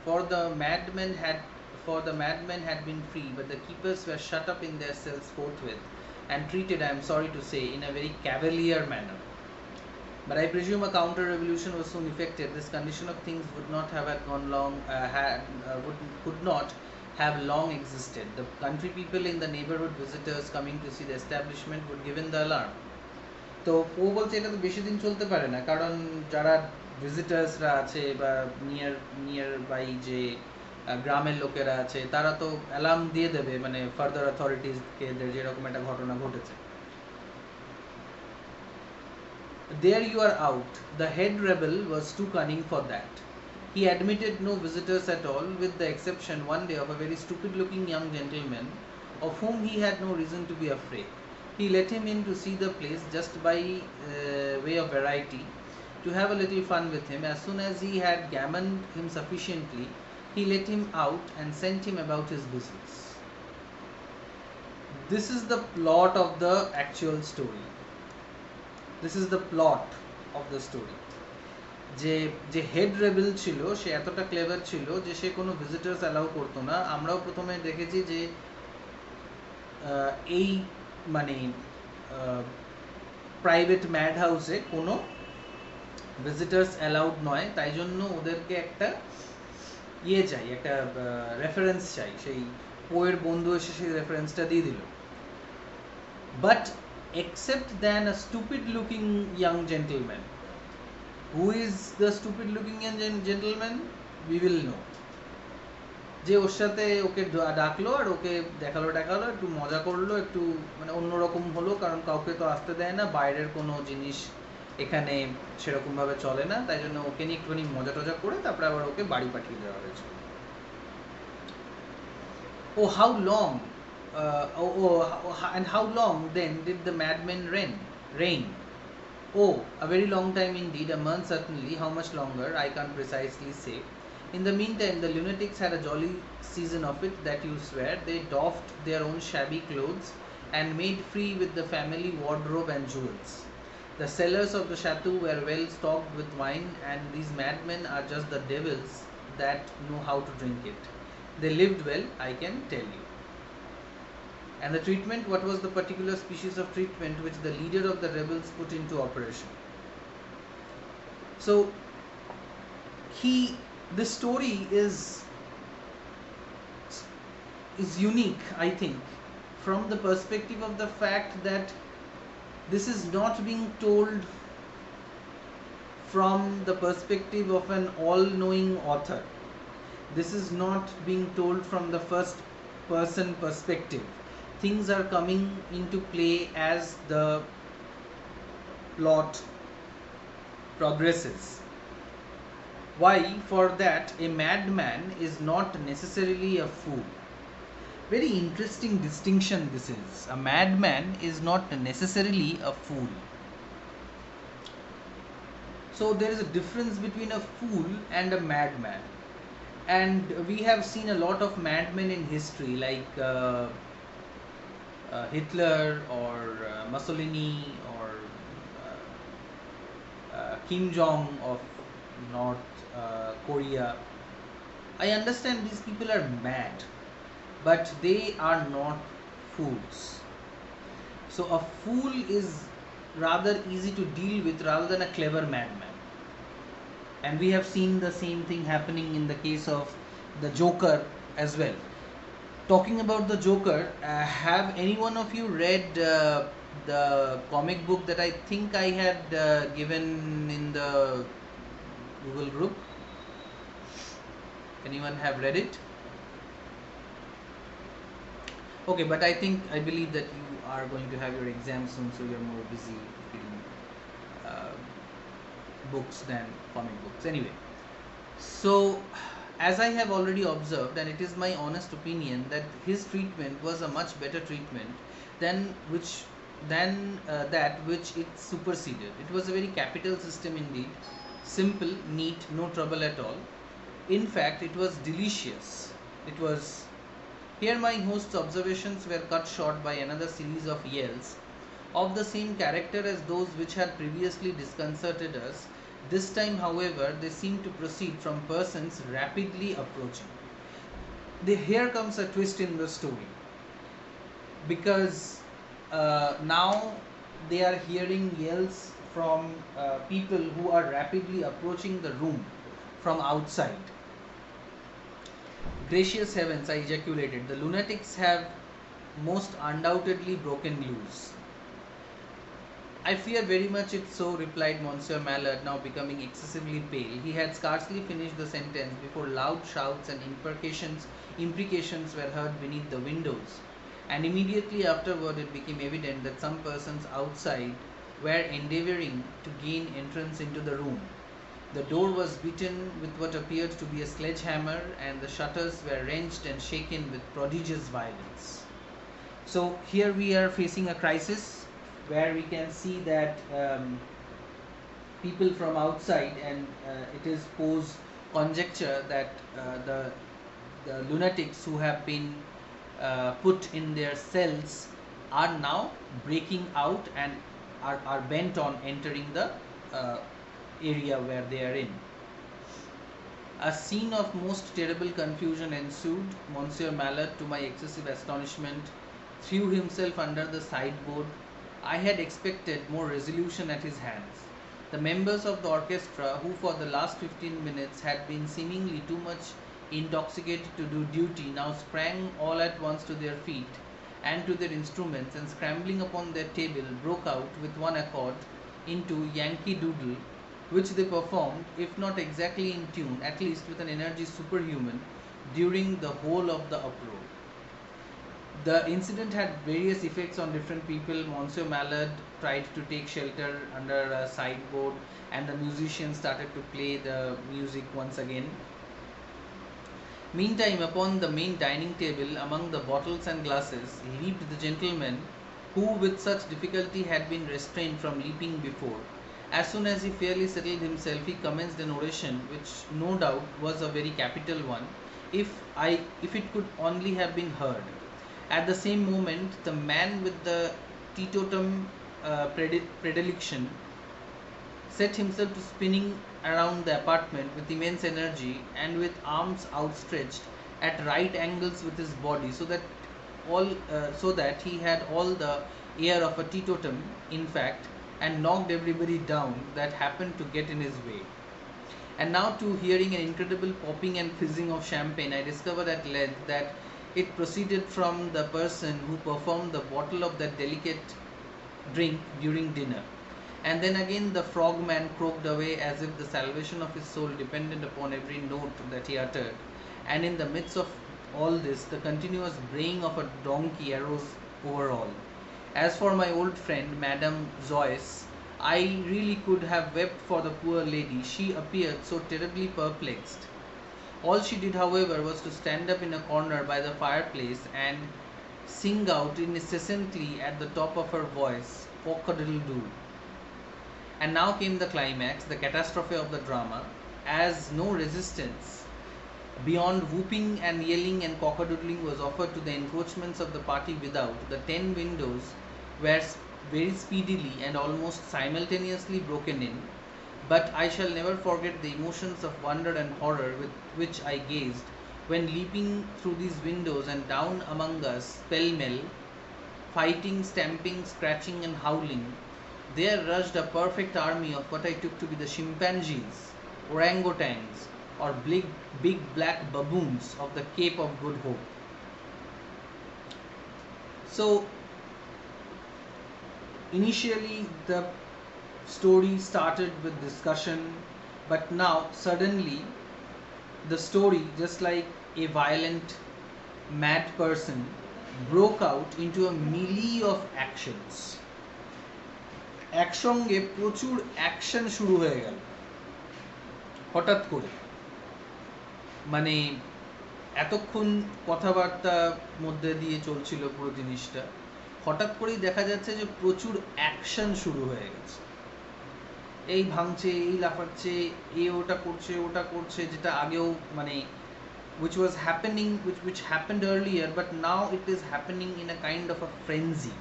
for the madmen had been free, but the keepers were shut up in their cells forthwith and treated, I am sorry to say, in a very cavalier manner. But I presume a counter-revolution was soon effected. This condition of things would not have could not have long existed. The country people in the neighborhood visitors coming to see the establishment would given the alarm. তো ও বলছে এটা তো বেশি দিন চলতে পারে না, কারণ যারা ভিজিটার্সরা আছে বা নিয়ার বাই যে গ্রামের লোকেরা আছে তারা তো অ্যালার্ম দিয়ে দেবে, মানে ফার্দার অথরিটিসকে যেরকম একটা ঘটনা ঘটেছে। There you are out. The head rebel was too cunning for that. He admitted no visitors at all, with the exception one day of a very stupid-looking young gentleman, of whom he had no reason to be afraid. He let him in to see the place just by way of variety, to have a little fun with him. As soon as he had gammoned him sufficiently, he let him out and sent him about his business. This is the plot of the actual story. This is the plot of the story. যে head rebel ছিল সে এতটা clever ছিল যে সে কোনো visitors allow করতো না। আমরাও প্রথমে দেখেছি যে এই মানে প্রাইভেট ম্যাড হাউসে কোনো ভিজিটার্স অ্যালাউড নয়, তাই জন্য ওদেরকে একটা চাই, একটা রেফারেন্স চাই। সেই পোয়ের বন্ধু এসে সেই রেফারেন্সটা দিয়ে দিল। But except than a stupid looking young gentleman. Who is the stupid looking young gentleman? We will know. যে ওর সাথে ওকে ডাকলো আর ওকে দেখালো একটু মজা করলো, একটু মানে অন্যরকম হলো, কারণ কাউকে তো আসতে দেয় না, বাইরের কোনো জিনিস এখানে সেরকমভাবে চলে না, তাই জন্য ওকে নিয়ে একটুখানি মজা টজা করে তারপরে আবার ওকে বাড়ি পাঠিয়ে দেওয়া হয়েছে। Oh, how long? And how long then did the madmen reign? Oh, a very long time indeed, a month certainly. How much longer, I can't precisely say. In the meantime, the lunatics had a jolly season of it, that you swear. They doffed their own shabby clothes and made free with the family wardrobe and jewels. The cellars of the chateau were well stocked with wine, and these madmen are just the devils that know how to drink it. They lived well, I can tell you. And the treatment, what was the particular species of treatment which the leader of the rebels put into operation? So this story is unique, I think, from the perspective of the fact that this is not being told from the perspective of an all-knowing author. This is not being told from the first person perspective. Things are coming into play as the plot progresses. Why? For that, a madman is not necessarily a fool. Very interesting distinction this is. A madman is not necessarily a fool. So there is a difference between a fool and a madman. And we have seen a lot of madmen in history, like Hitler or Mussolini or Kim Jong of North Korea. I understand these people are mad, but they are not fools. So a fool is rather easy to deal with rather than a clever madman. And we have seen the same thing happening in the case of the Joker as well. Talking about the Joker, have any one of you read the comic book that I think I had given in the Google group? Anyone have read it? Okay, but I believe that you are going to have your exam soon, so you're more busy reading uh, books than comic books. Anyway, so as I have already observed, and it is my honest opinion that his treatment was a much better treatment than that which it superseded. It was a very capital system indeed, simple, neat, no trouble at all. In fact, it was delicious. It was. Here my host's observations were cut short by another series of yells, of the same character as those which had previously disconcerted us. This time, however, they seemed to proceed from persons rapidly approaching. Here comes a twist in the story, because now they are hearing yells from people who are rapidly approaching the room from outside. Gracious heavens, I ejaculated. The lunatics have most undoubtedly broken loose. I fear very much it's so, replied Monsieur Mallard, now becoming excessively pale. He had scarcely finished the sentence before loud shouts and imprecations were heard beneath the windows, and immediately afterward it became evident that some persons outside were endeavouring to gain entrance into the room. The door was beaten with what appeared to be a sledgehammer, and the shutters were wrenched and shaken with prodigious violence. So here we are facing a crisis where we can see that people from outside, and it is posed conjecture that the lunatics who have been put in their cells are now breaking out and are bent on entering the area where they are in. A scene of most terrible confusion ensued. Monsieur Mallard, to my excessive astonishment, threw himself under the sideboard. I had expected more resolution at his hands. The members of the orchestra, who for the last 15 minutes had been seemingly too much intoxicated to do duty, now sprang all at once to their feet and to their instruments, and scrambling upon their table, broke out with one accord into Yankee Doodle, which they performed, if not exactly in tune, at least with an energy superhuman, during the whole of the uproar. The incident had various effects on different people. Monsieur Mallard tried to take shelter under a sideboard, and the musicians started to play the music once again. Meantime, upon the main dining table, among the bottles and glasses, leaped the gentleman who with such difficulty had been restrained from leaping before. As soon as he fairly settled himself, he commenced an oration, which no doubt was a very capital one, if it could only have been heard. At the same moment, the man with the teetotum predilection set himself to spinning around the apartment with immense energy and with arms outstretched at right angles with his body, so that he had all the air of a teetotum, in fact, and knocked everybody down that happened to get in his way. And now, too, hearing an incredible popping and fizzing of champagne, I discovered at length that it proceeded from the person who performed the bottle of that delicate drink during dinner. And then again the frogman croaked away as if the salvation of his soul depended upon every note that he uttered. And in the midst of all this, the continuous braying of a donkey arose over all. As for my old friend, Madame Joyce, I really could have wept for the poor lady. She appeared so terribly perplexed. All she did, however, was to stand up in a corner by the fireplace and sing out incessantly at the top of her voice, "Cock-a-doodle-doo." And now came the climax, the catastrophe of the drama. As no resistance beyond whooping and yelling and cock-a-doodling was offered to the encroachments of the party without, the 10 windows were very speedily and almost simultaneously broken in. But I shall never forget the emotions of wonder and horror with which I gazed when, leaping through these windows and down among us pell-mell, fighting, stamping, scratching and howling, there rushed a perfect army of what I took to be the chimpanzees, orangutans, or big black baboons of the Cape of Good Hope. So initially the story started with discussion, but now suddenly the story, just like a violent mad person, broke out into a melee of actions. একসঙ্গে প্রচুর action শুরু হয়ে গেল হঠাৎ করে। মানে এতক্ষণ কথাবার্তা মধ্যে দিয়ে চলছিল পুরো জিনিসটা, হঠাৎ করেই দেখা যাচ্ছে যে প্রচুর অ্যাকশন শুরু হয়ে গেছে। এই ভাঙছে, এই লাফাচ্ছে, এ ওটা করছে, যেটা আগেও মানে which was happening, which happened earlier, but now it is happening in a kind of a frenzy.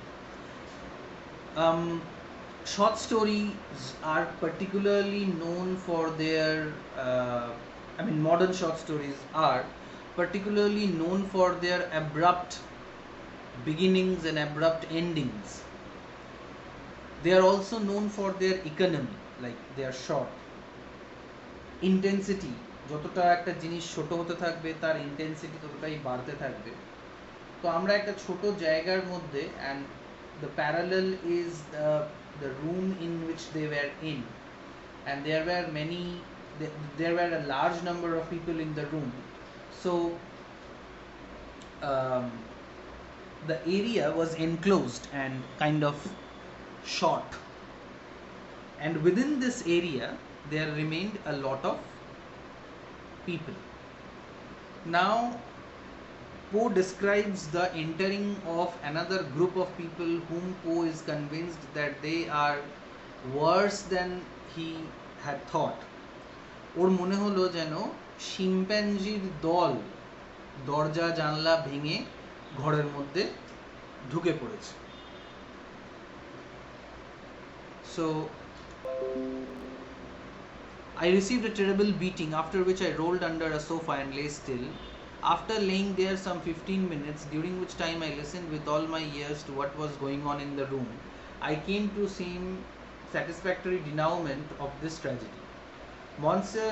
Short stories are particularly known for their modern short stories are particularly known for their abrupt beginnings and abrupt endings. They are also known for their economy, like they are short. Intensity, যতটা একটা জিনিস ছোট হতে থাকবে তার intensity ততটাই বাড়তে থাকবে। তো আমরা একটা ছোট জায়গার মধ্যে, and the parallel is the room in which they were in, and there were a large number of people in the room. So the area was enclosed and kind of short, and within this area there remained a lot of people. Now Poe describes the entering of another group of people whom Poe is convinced that they are worse than he had thought. ওর মনে হলো যেন শিম্প্যাঞ্জির দল দরজা জানলা ভেঙে ঘরের মধ্যে ঢুকে পড়েছে। So I received a terrible beating, after which I rolled under a sofa and lay still. After laying there some 15 minutes, during which time I listened with all my ears to what was going on in the room, I came to some satisfactory denouement of this tragedy. Monsieur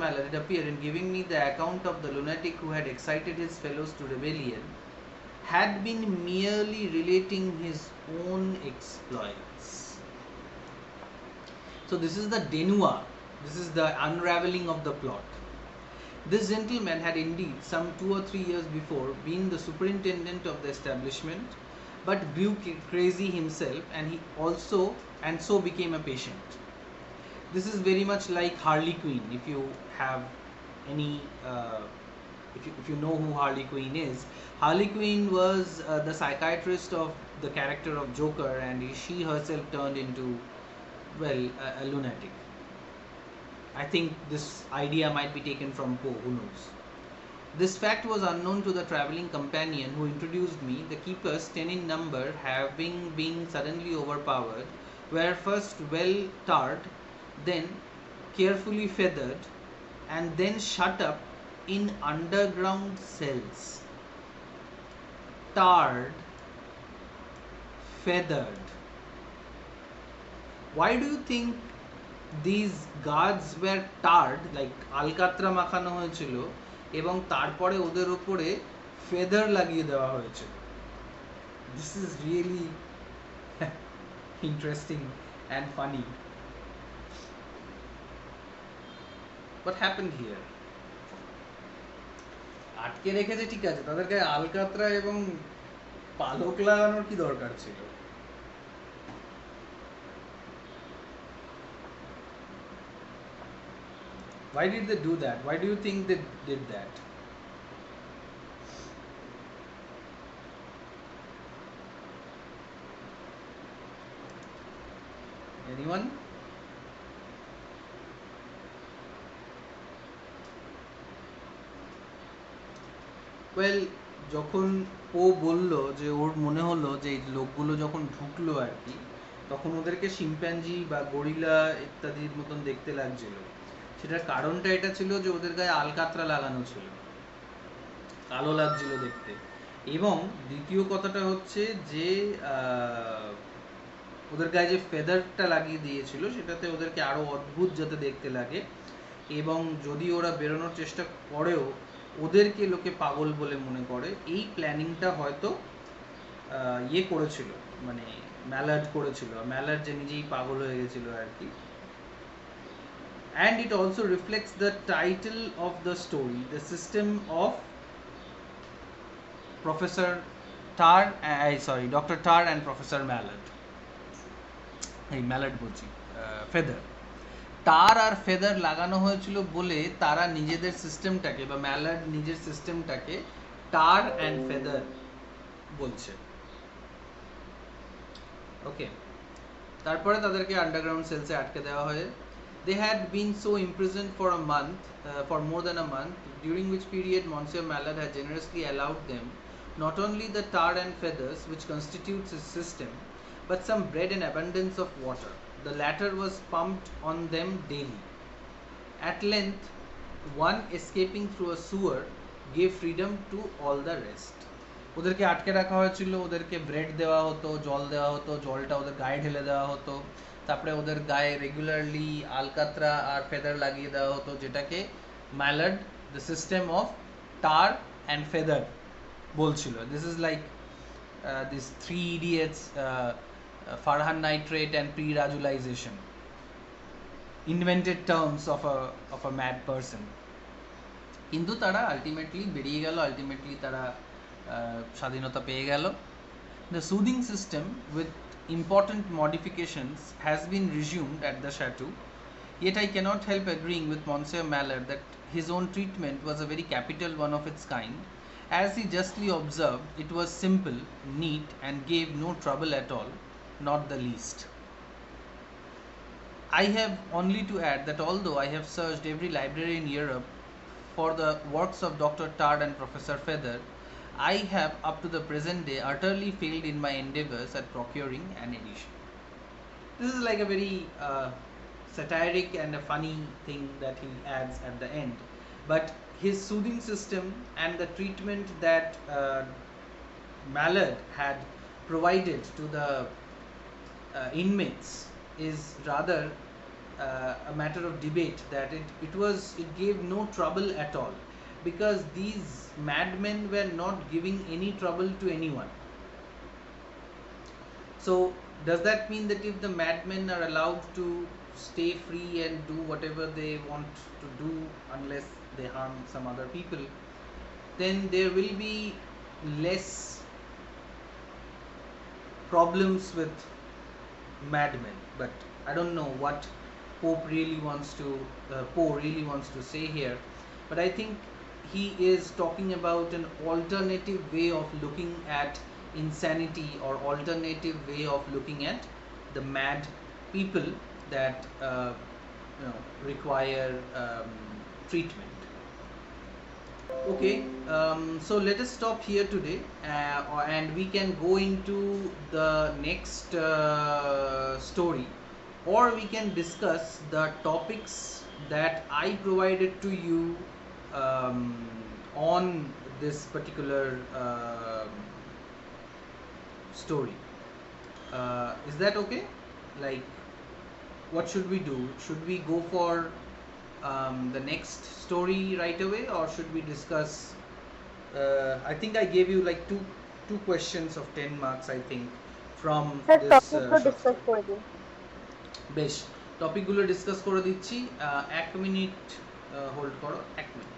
Mallard appeared, and giving me the account of the lunatic who had excited his fellows to rebellion, had been merely relating his own exploits. So this is the denouement, this is the unraveling of the plot. This gentleman had indeed some 2 or 3 years before been the superintendent of the establishment, but grew crazy himself, and so became a patient. This is very much like Harley Quinn. If you have any if you know who Harley Quinn is, Harley Quinn was the psychiatrist of the character of Joker, and she herself turned into, well, a lunatic. I think this idea might be taken from Poe, who knows. This fact was unknown to the travelling companion who introduced me. The keepers, 10 in number, having been suddenly overpowered, were first well tarred, then carefully feathered, and then shut up in underground cells. Tarred, feathered. Why do you think these guards were tarred, like আলকাতরা মাখানো হয়েছিল এবং তারপরে ওদের উপরে feather লাগিয়ে দেওয়া হয়েছিল? This is really interesting and funny. What happened here? আটকে রেখেছে ঠিক আছে, তাদেরকে আলকাতরা এবং পালক লাগানোর কি দরকার ছিল? Why did they do that? Why do you think they did that? Anyone? Well, যখন ও বলল যে ওর মনে হলো যে এই লোকগুলো যখন ঢুকলো আর কি, তখন ওদেরকে শিম্প্যাঞ্জি বা গরিলা ইত্যাদির মতন দেখতে লাগছিল। সেটার কারণটা এটা ছিল যে ওদের গায়ে আলকাতরা লাগানো ছিল, কালো লাগছিল দেখতে। এবং দ্বিতীয় কথাটা হচ্ছে যে ওদের গায়ে যে ফেদারটা লাগিয়ে দিয়েছিল সেটাতে ওদেরকে আরো অদ্ভুত যাতে দেখতে লাগে, এবং যদি ওরা বেরোনোর চেষ্টা করেও ওদেরকে লোকে পাগল বলে মনে করে। এই প্ল্যানিংটা হয়তো ইয়ে করেছিল, মানে ম্যালার্ড করেছিল, ম্যালার্ড যে নিজেই পাগল হয়ে গেছিল আর কি। And it also reflects the title of the story, the system of Professor Tarr, Dr. Tarr and Professor Mallard. এই ম্যালার্ড বলছি, ফেদার। টার আর ফেদার লাগানো হয়েছিল বলে তারা নিজেদের সিস্টেমটাকে, বা ম্যালার্ড নিজের সিস্টেমটাকে টার অ্যান্ড ফেদার বলছে। ওকে, তারপরে তাদেরকে আন্ডারগ্রাউন্ড সেলসে আটকে দেওয়া হয়। They had been so imprisoned for more than a month, during which period Monsieur Mallard had generously allowed them not only the tar and feathers which constitutes his system, but some bread and abundance of water. The latter was pumped on them daily. At length, one escaping through a sewer gave freedom to all the rest. ওদেরকে আটকে রাখা হয়েছিল, ওদেরকে bread দেওয়া হতো, জল দেওয়া হতো, জলটা ওদের গায়ে ঢেলে দেওয়া হতো, তারপরে ওদের গায়ে রেগুলারলি আলকাতরা আর ফেদার লাগিয়ে দেওয়া হতো, যেটাকে ম্যালার্ড the system of tar and feather বলছিল। This is like this three idiots, Farhan nitrate and প্রি রাজুলাইজেশন, invented terms of a mad person. কিন্তু তারা আলটিমেটলি বেরিয়ে গেল, আলটিমেটলি তারা স্বাধীনতা পেয়ে গেল। The soothing system, with important modifications, has been resumed at the chateau, yet I cannot help agreeing with Monsieur Mallard that his own treatment was a very capital one of its kind. As he justly observed, it was simple, neat, and gave no trouble at all, not the least. I have only to add that although I have searched every library in Europe for the works of Dr. Tarr and Professor Fether, I have up to the present day utterly failed in my endeavors at procuring an edition. This is like a very satiric and a funny thing that he adds at the end. But his soothing system and the treatment that Mallard had provided to the inmates is rather a matter of debate, that it gave no trouble at all, because these madmen were not giving any trouble to anyone. So does that mean that if the madmen are allowed to stay free and do whatever they want to do unless they harm some other people, then there will be less problems with madmen? But I don't know what Poe really wants to say here, but I think he is talking about an alternative way of looking at insanity, or alternative way of looking at the mad people that require treatment. Okay, so let us stop here today, and we can go into the next story, or we can discuss the topics that I provided to you on this particular story. Is that okay? Like, what should we do? Should we go for the next story right away, or should we discuss I think I gave you like two questions of 10 marks, I think, from this discuss করে দিন। বেশ, টপিকগুলো discuss করে দিচ্ছি। 1 minute hold করো, 1 minute.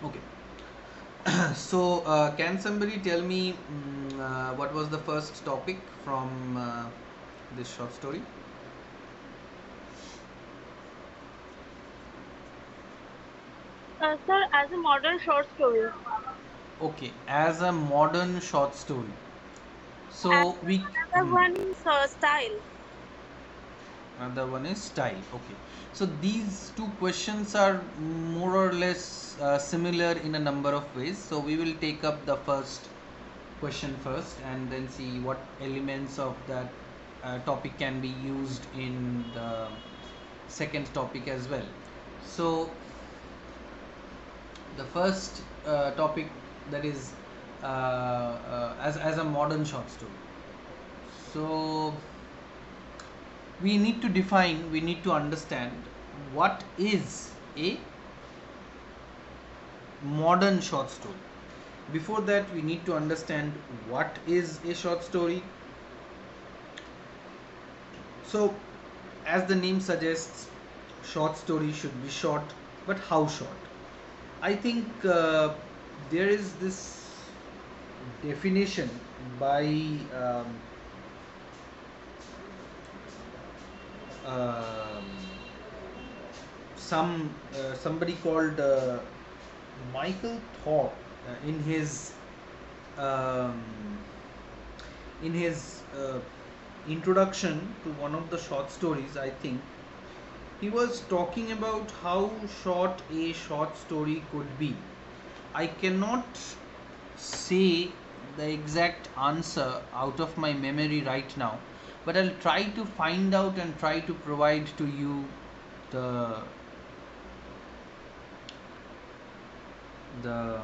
Okay. So, can somebody tell me what was the first topic from this short story? Sir, as a modern short story. Okay, as a modern short story. And So we another one is style. another one is style. Okay, so these two questions are more or less similar in a number of ways. So we will take up the first question first and then see what elements of that topic can be used in the second topic as well. So the first topic, that is as a modern short story. So we need to understand what is a modern short story. Before that, we need to understand what is a short story. So, as the name suggests, short story should be short, but how short? I think there is this definition by um, somebody called Michael Thorpe um, in his introduction to one of the short stories. I think he was talking about how short a short story could be. I cannot say the exact answer out of my memory right now, but I'll try to find out and try to provide to you the the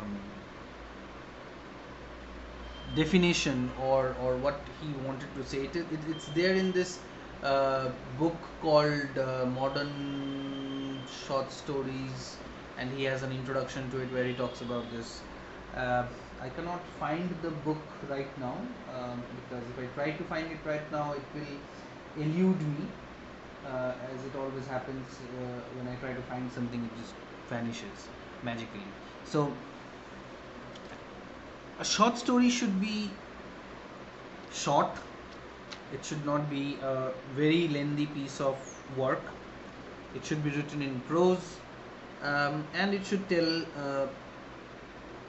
definition or what he wanted to say. It's there in this book called Modern Short Stories, and he has an introduction to it where he talks about this. uh, I cannot find the book right now, because if I try to find it right now, it will elude me, as it always happens when I try to find something. It just vanishes magically. So a short story should be short. It should not be a very lengthy piece of work. It should be written in prose, and it should tell a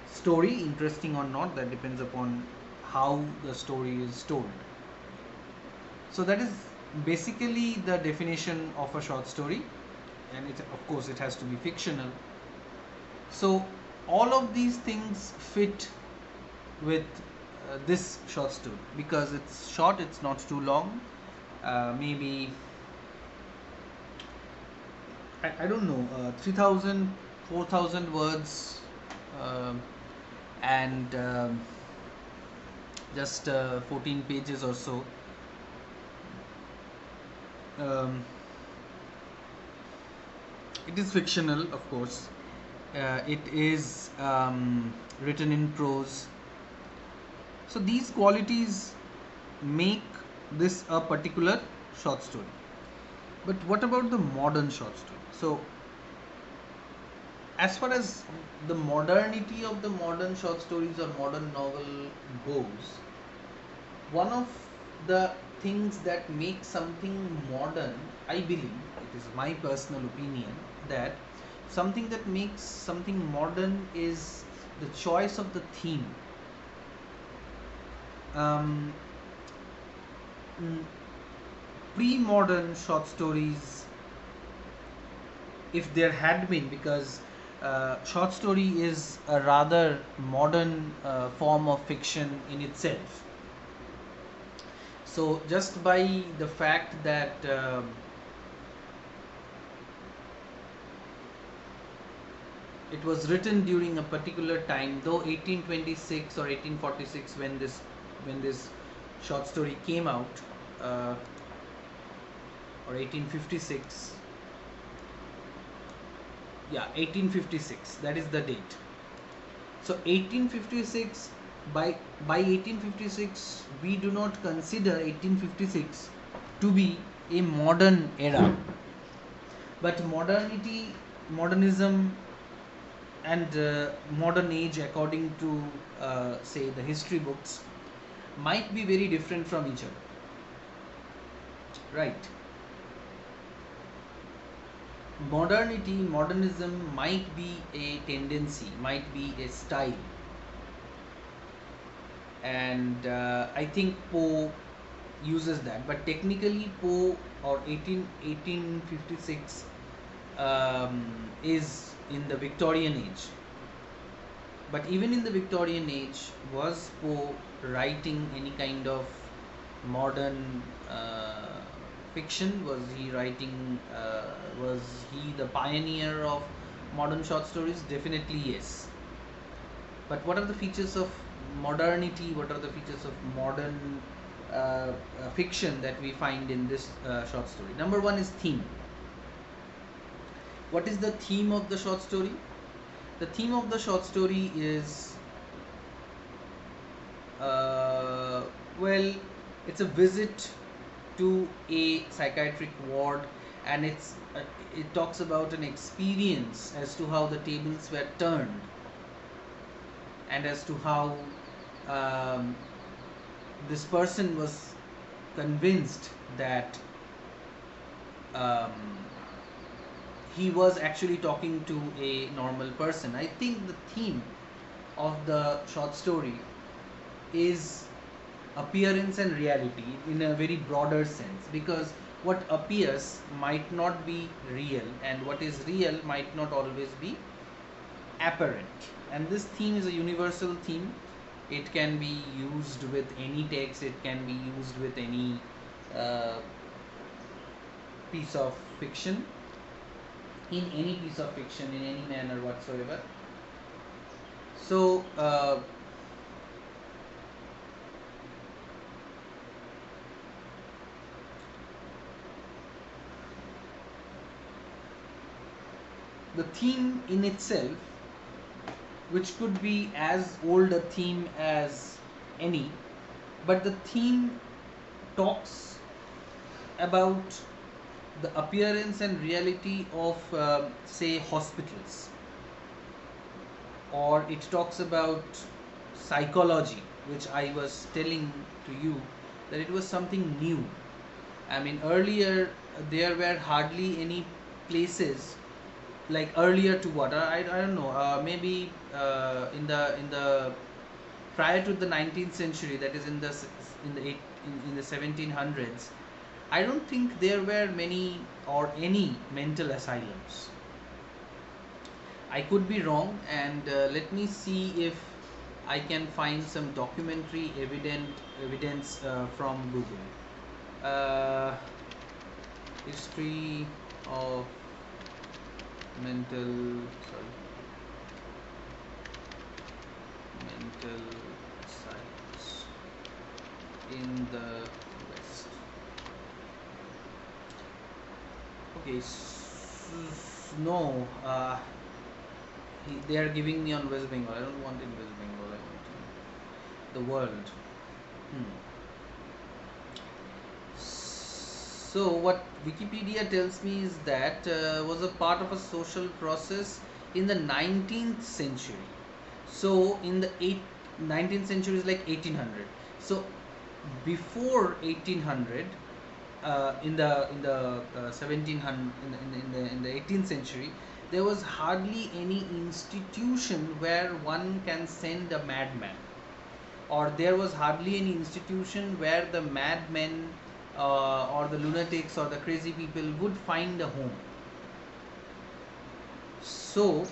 story, interesting or not. That depends upon how the story is told. So that is basically the definition of a short story, and of course it has to be fictional. So all of these things fit with this short story because it's short, it's not too long. Maybe I don't know, 3000, 4000 words, um and just 14 pages or so. Um, it is fictional, of course. It is written in prose. So these qualities make this a particular short story. But what about the modern short story? So, as far as the modernity of the modern short stories or modern novel goes, one of the things that makes something modern, I believe, it is my personal opinion, that something that makes something modern is the choice of the theme. Um, Pre-modern short stories, if there had been, because short story is a rather modern form of fiction in itself. So just by the fact that it was written during a particular time, though 1826 or 1846 when this short story came out, or 1856, yeah, 1856, that is the date. So 1856, by 1856 we do not consider 1856 to be a modern era, but modernism and modern age, according to say the history books, might be very different from each other, right? Modernism might be a tendency, might be a style, and I think Poe uses that. But technically, Poe or 1856 is in the Victorian age. But even in the Victorian age, was Poe writing any kind of modern fiction? Was he writing? Was he the pioneer of modern short stories? Definitely yes. But what are the features of modernity? What are the features of modern fiction that we find in this short story? Number one is theme. What is the theme of the short story? The theme of the short story is well, it's a visit to a psychiatric ward, and it talks about an experience as to how the tables were turned, and as to how this person was convinced that he was actually talking to a normal person. I think the theme of the short story is appearance and reality in a very broader sense, because what appears might not be real, and what is real might not always be apparent. And this theme is a universal theme. It can be used with any text, it can be used with any piece of fiction, in any piece of fiction, in any manner whatsoever. So the theme in itself, which could be as old a theme as any, but the theme talks about the appearance and reality of say hospitals, or it talks about psychology, which I was telling to you that it was something new. I mean, earlier there were hardly any places, like earlier to what I don't know, maybe in the prior to the 19th century, that is in the 1700s, I don't think there were many or any mental asylums. I could be wrong, and let me see if I can find some documentary evidence from Google. History of mental asylums in the West. Okay, no, they are giving me on West Bengal. I don't want in West Bengal. I want in the world. So what Wikipedia tells me is that was a part of a social process in the 19th century. So in the 19th century is like 1800. So before 1800, in the 1700, in the 18th century, there was hardly any institution where one can send a madman, or there was hardly any institution where the madmen or the lunatics or the crazy people would find a home. So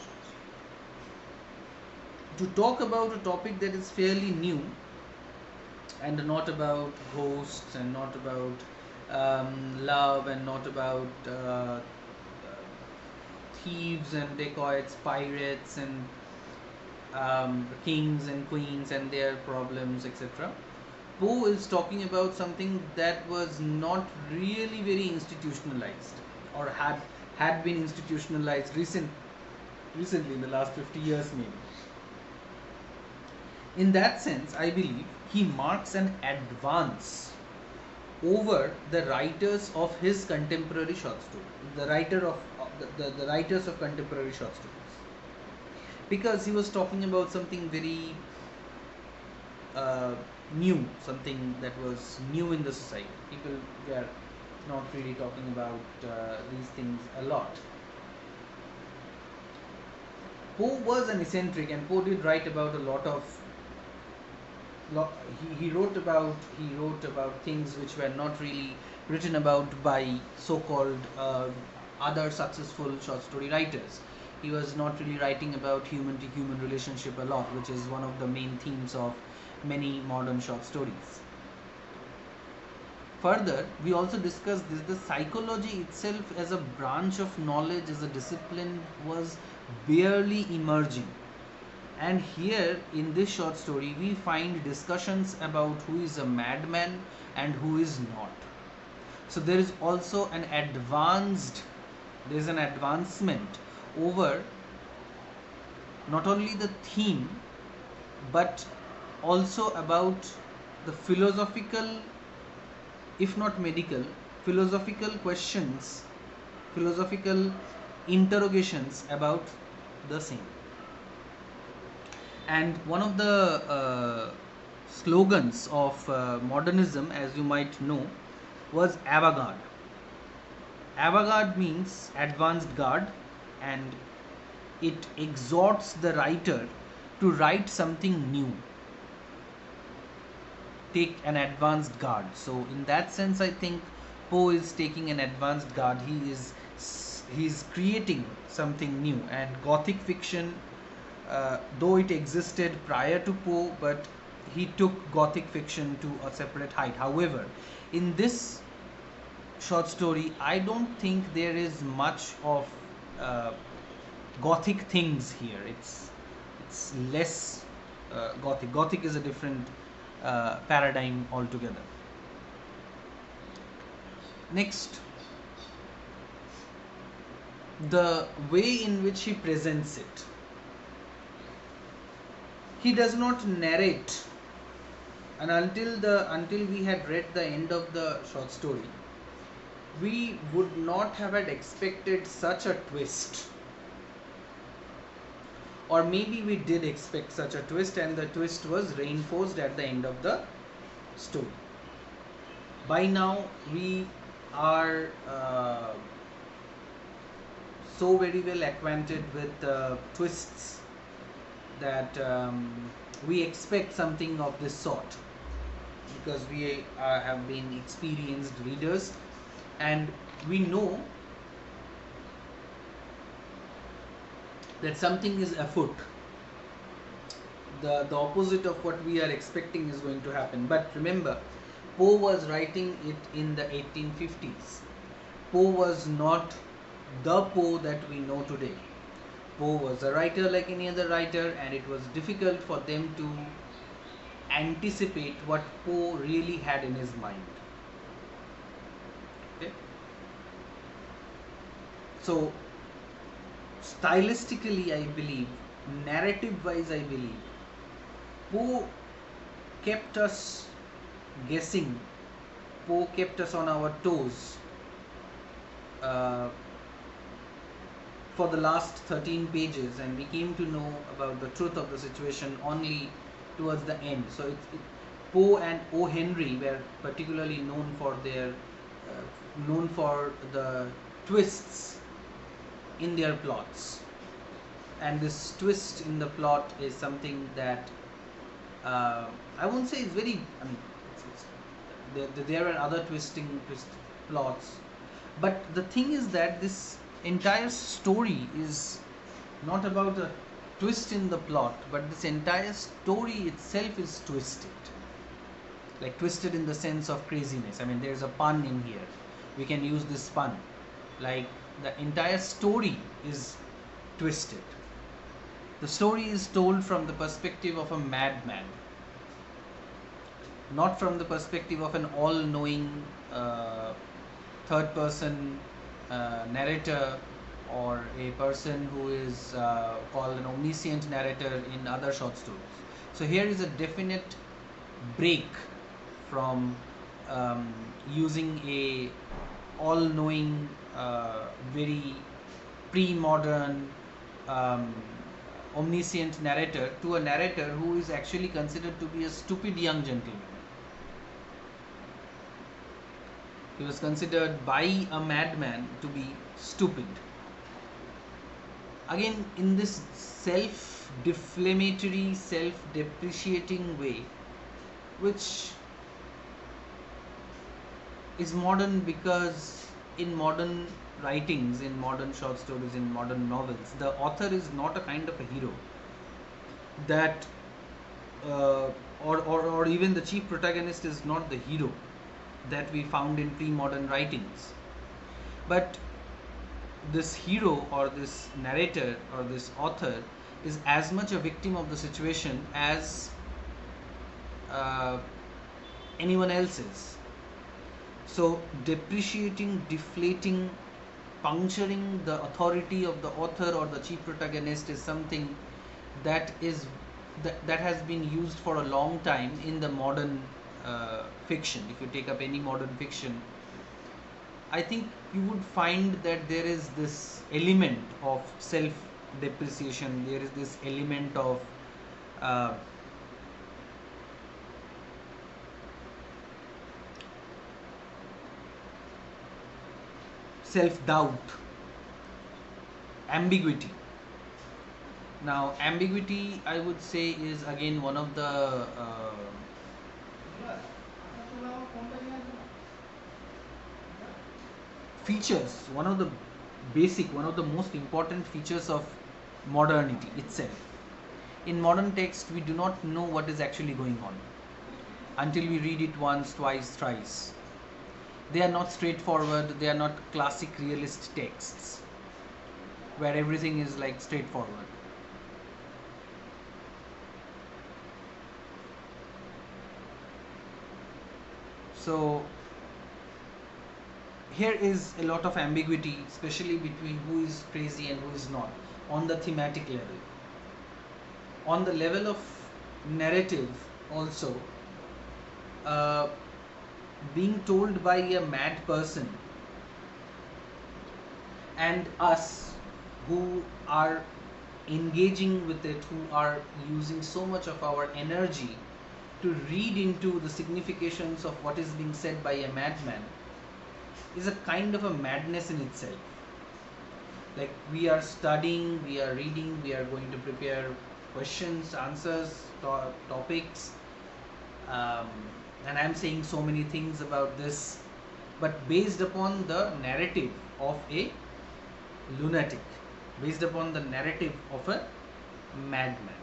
to talk about a topic that is fairly new, and not about ghosts, and not about love, and not about thieves and dacoits, pirates and kings and queens and their problems, etc. Poe is talking about something that was not really very institutionalized, or had been institutionalized recently in the last 50 years maybe. In that sense, I believe he marks an advance over the writers of his contemporary short stories, the writers of contemporary short stories. because he was talking about something very new, something that was new in the society. People were not really talking about these things a lot. Poe was an eccentric, and Poe did write about a lot of. He wrote about things which were not really written about by so-called other successful short story writers. He was not really writing about human-to-human relationship a lot, which is one of the main themes of many modern short stories. Further, we also discussed this, the psychology itself as a branch of knowledge, as a discipline, was barely emerging. And here in this short story, we find discussions about who is a madman and who is not. So there is also an advancement over not only the theme but also about the philosophical, if not medical, philosophical questions, philosophical interrogations about the same. And one of the slogans of modernism, as you might know, was avant-garde. Avant-garde means advanced guard, and it exhorts the writer to write something new, take an advanced guard. So in that sense, I think Poe is taking an advanced guard. He's creating something new. And Gothic fiction, though it existed prior to Poe, but he took Gothic fiction to a separate height. However, in this short story, I don't think there is much of Gothic things here. It's less Gothic. Gothic is a different paradigm altogether. Next, the way in which he presents it. He does not narrate, and until we had read the end of the short story, we would not have had expected such a twist. Or maybe we did expect such a twist, and the twist was reinforced at the end of the story. By now, we are so very well acquainted with twists that we expect something of this sort, because we have been experienced readers, and we know that something is afoot. The opposite of what we are expecting is going to happen. But remember, Poe was writing it in the 1850s. Poe was not the Poe that we know today. Poe was a writer like any other writer, and it was difficult for them to anticipate what Poe really had in his mind. Okay? So, stylistically, I believe, narrative-wise, I believe, Poe kept us guessing. Poe kept us on our toes for the last 13 pages, and we came to know about the truth of the situation only towards the end. So Poe and O. Henry were particularly known for the twists in their plots, and this twist in the plot is something that I won't say it's very. I mean, there are other twist plots, but the thing is that this entire story is not about a twist in the plot, but this entire story itself is twisted. Like twisted in the sense of craziness. I mean, there's a pun in here. We can use this pun. Like the entire story is twisted. The story is told from the perspective of a madman, not from the perspective of an all-knowing third-person narrator, or a person who is called an omniscient narrator in other short stories. So here is a definite break from using a all-knowing, very pre-modern omniscient narrator to a narrator who is actually considered to be a stupid young gentleman. He was considered by a madman to be stupid. Again, in this self-deflammatory, self-depreciating way, which is modern because in modern writings, in modern short stories, in modern novels, the author is not a kind of a hero that or even the chief protagonist is not the hero that we found in pre-modern writings, but this hero or this narrator or this author is as much a victim of the situation as anyone else is. So depreciating, deflating, puncturing the authority of the author or the chief protagonist is something that has been used for a long time in the modern fiction. If you take up any modern fiction, I think you would find that there is this element of self-depreciation, there is this element of self-doubt, ambiguity. Now, ambiguity, I would say, is again one of the features, one of the most important features of modernity itself. In modern text, we do not know what is actually going on until we read it once, twice, thrice. They are not straightforward, they are not classic realist texts where everything is like straightforward. So here is a lot of ambiguity, especially between who is crazy and who is not, on the thematic level. On the level of narrative also, being told by a mad person and us who are engaging with it, who are using so much of our energy to read into the significations of what is being said by a madman, is a kind of a madness in itself. Like, we are studying, we are reading, we are going to prepare questions, answers, topics, and I'm saying so many things about this, but based upon the narrative of a lunatic, based upon the narrative of a madman,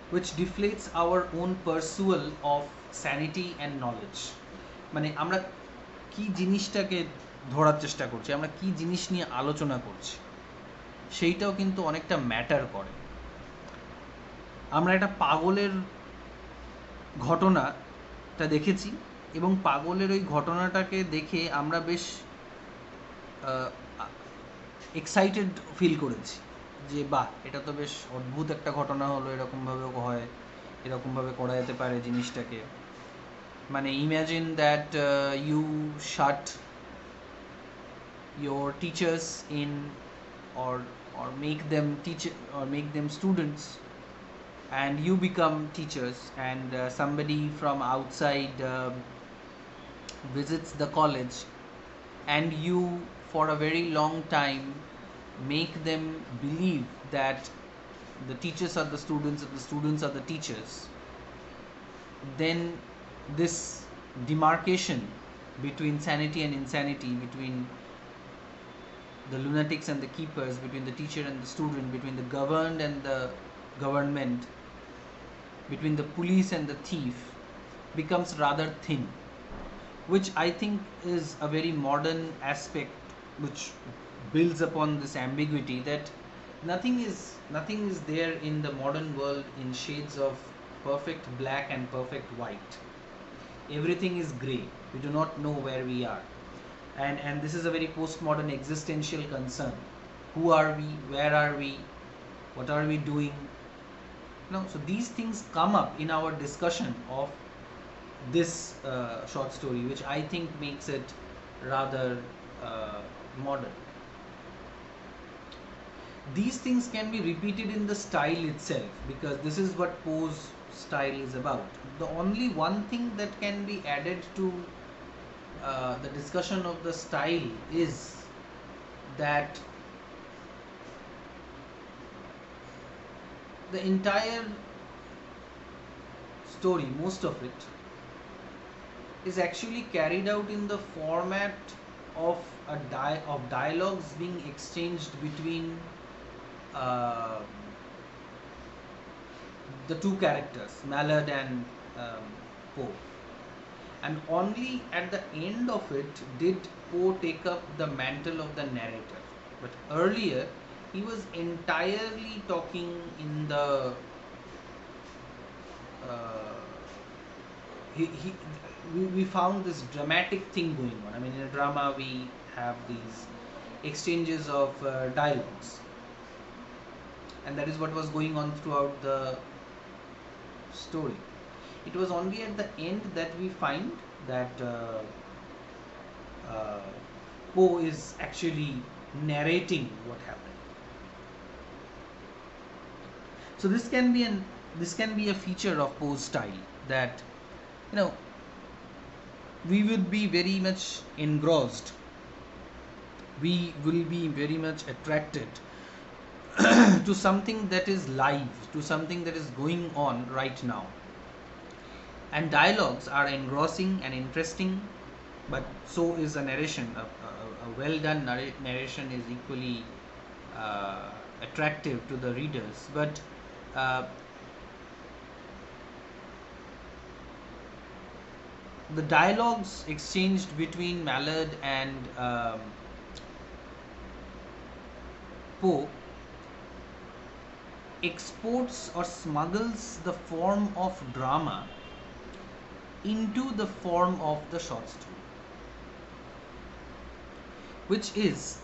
which deflates our own pursuit of sanity and knowledge. মানে আমরা কি জিনিসটাকে ধরার চেষ্টা করছি, আমরা কি জিনিস নিয়ে আলোচনা করছি, সেইটাও কিন্তু অনেকটা ম্যাটার করে। আমরা একটা পাগলের ঘটনাটা দেখেছি এবং পাগলের ওই ঘটনাটাকে দেখে আমরা বেশ এক্সাইটেড ফিল করেছি যে বাহ, এটা তো বেশ অদ্ভুত একটা ঘটনা হলো, এরকমভাবেও হয়, এরকমভাবে করা যেতে পারে জিনিসটাকে। মানে imagine that you shut your teachers in or make them teach or make them students, and you become teachers, and somebody from outside visits the college, and you for a very long time make them believe that the teachers are the students and the students are the teachers. Then this demarcation between sanity and insanity, between the lunatics and the keepers, between the teacher and the student, between the governed and the government, between the police and the thief, becomes rather thin, which I think is a very modern aspect which builds upon this ambiguity, that nothing is there in the modern world in shades of perfect black and perfect white. Everything is grey. We do not know where we are. And this is a very postmodern existential concern. Who are we? Where are we? What are we doing? So these things come up in our discussion of this short story, which I think makes it rather modern. these things can be repeated in the style itself, because this is what Poe's style is about. The only one thing that can be added to the discussion of the style is that the entire story, most of it, is actually carried out in the format of of dialogues being exchanged between the two characters, Mallard and Poe. And only at the end of it did Poe take up the mantle of the narrator. But earlier, he was entirely talking in the we found this dramatic thing going on. I mean, in a drama we have these exchanges of dialogues, and that is what was going on throughout the story. It was only at the end that we find that Poe is actually narrating what happened. So this can be a feature of Poe's style, that we would be very much engrossed, we will be very much attracted to something that is live, to something that is going on right now. And dialogues are engrossing and interesting, but so is a narration. A well done narration is equally attractive to the readers. But the dialogues exchanged between Mallard and Poe exports or smuggles the form of drama into the form of the short story, which is,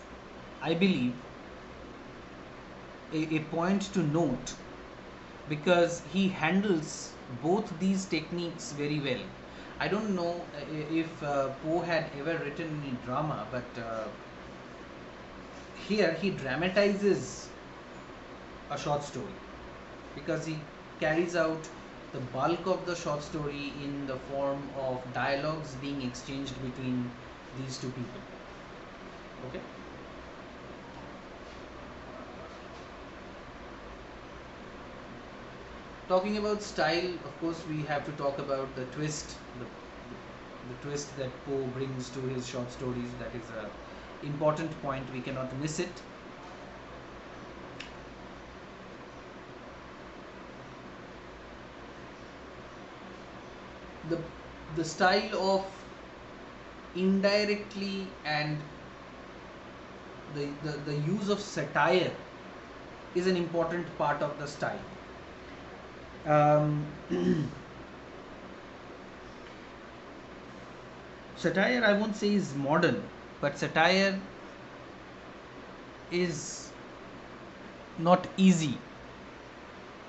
I believe, a point to note, because he handles both these techniques very well. I don't know if Poe had ever written any drama, but here he dramatizes a short story, because he carries out the bulk of the short story in the form of dialogues being exchanged between these two people. Okay? Talking about style, of course, we have to talk about the twist, the twist that Poe brings to his short stories. That is an important point, we cannot miss it. The style of indirectly and the use of satire is an important part of the style. Satire, I won't say is modern, but satire is not easy,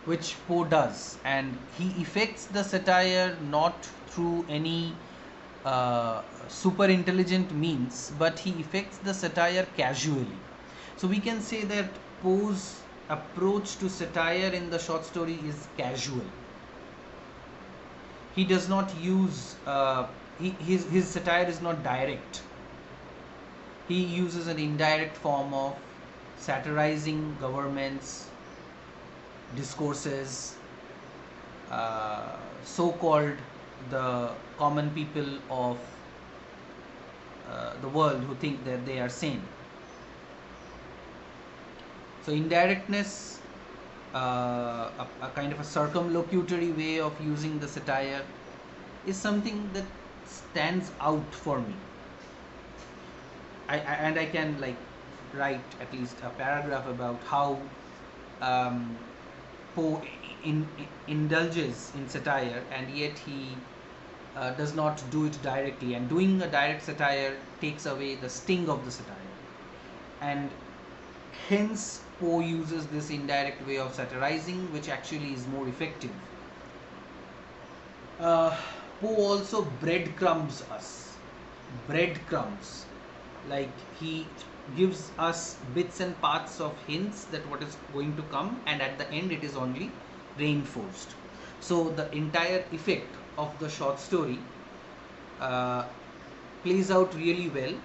which Poe does, and he effects the satire not through any super intelligent means, but he effects the satire casually. So we can say that Poe's approach to satire in the short story is casual. He does not use his satire is not direct. He uses an indirect form of satirizing governments, discourses, so-called the common people of the world who think that they are sane. So indirectness, a kind of a circumlocutory way of using the satire, is something that stands out for me. I can write at least a paragraph about how Poe indulges in satire, and yet he does not do it directly, and doing a direct satire takes away the sting of the satire, and hence Poe uses this indirect way of satirizing, which actually is more effective. Poe also breadcrumbs us. Breadcrumbs. Like he gives us bits and parts of hints that what is going to come, and at the end it is only reinforced. So the entire effect of the short story uh, plays out really well,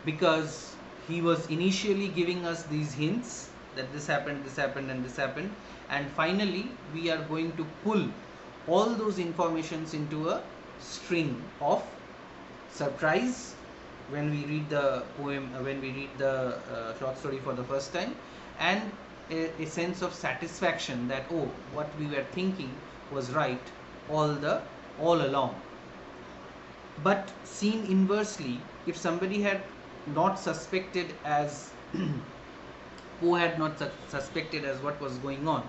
because he was initially giving us these hints that this happened, this happened, and this happened, and finally we are going to pull all those informations into a string of surprise when we read the poem, when we read the short story for the first time, and a sense of satisfaction that, oh, what we were thinking was right all along. But seen inversely, if somebody had not suspected as Poe had not suspected as what was going on,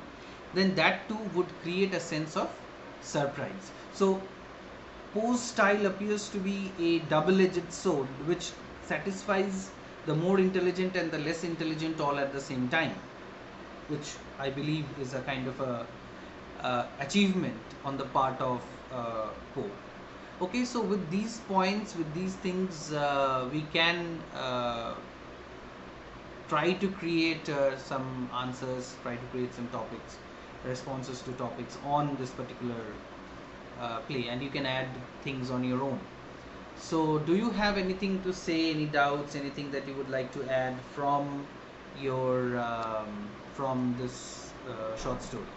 then that too would create a sense of surprise. So Poe's style appears to be a double-edged sword, which satisfies the more intelligent and the less intelligent all at the same time, which I believe is a kind of a achievement on the part of Poe. Okay, so with these points, with these things, we can try to create some answers, try to create some topics, responses to topics on this particular play, and you can add things on your own. So do you have anything to say, any doubts, anything that you would like to add from your from this short story?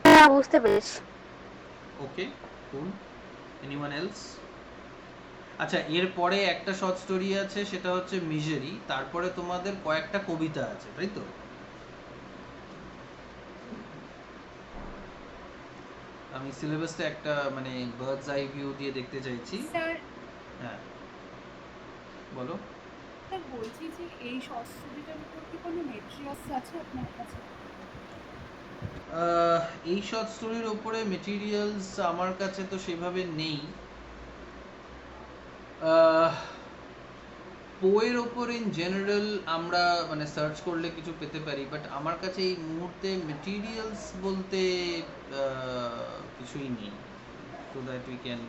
হ্যাঁ বুঝতে পেরেছি। ওকে, cool. Anyone else? আচ্ছা, এরপরে একটা short story আছে, সেটা হচ্ছে misery, তারপরে তোমাদের কয়েকটা কবিতা আছে, তাই তো? আমি সিলেবাসটা একটা মানে বার্ডস আই ভিউ দিয়ে দেখতে চাইছি। স্যার, হ্যাঁ বলো। স্যার বলছি যে এই শর্ট স্টোরিটার উপর কি কোনো মেটেরিয়ালস আছে আপনার কাছে? এই শর্ট স্টোরির ওপরে মেটেরিয়ালস আমার কাছে তো সেভাবে নেই। পোয়ের ওপর ইন জেনারেল আমরা মানে সার্চ করলে কিছু পেতে পারি, বাট আমার কাছে এই মুহূর্তে মেটেরিয়ালস বলতে কিছুই নেই, so that we can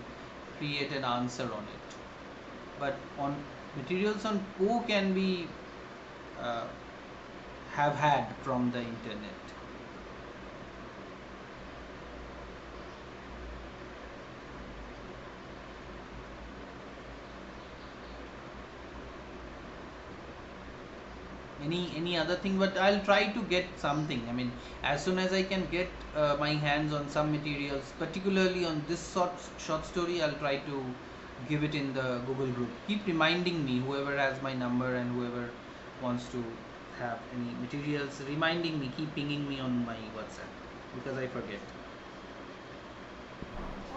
create an answer on it. But on materials on Poe can be have had from the internet. Any other thing, but I'll try to get something. I mean, as soon as I can get my hands on some materials, particularly on this short story, I'll try to give it in the Google group. Keep reminding me, whoever has my number and whoever wants to have any materials, reminding me, keep pinging me on my WhatsApp, because I forget.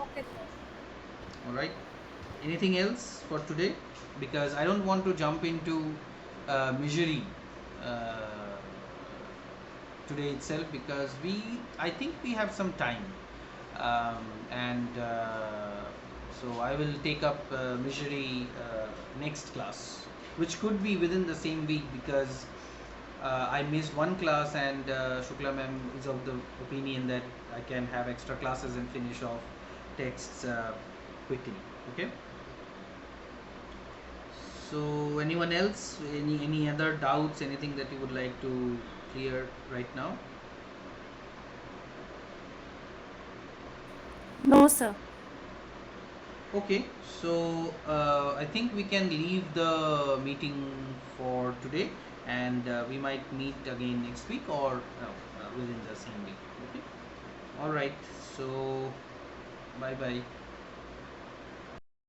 Okay sir. All right, anything else for today? Because I don't want to jump into misery today itself, because I think we have some time, and so I will take up misery next class, which could be within the same week, because I missed one class, and Shukla ma'am is of the opinion that I can have extra classes and finish off texts quickly. Okay, so anyone else, any other doubts, anything that you would like to clear right now? No sir. Okay, so I think we can leave the meeting for today, and we might meet again next week, or within the same week. Okay, all right, so bye bye.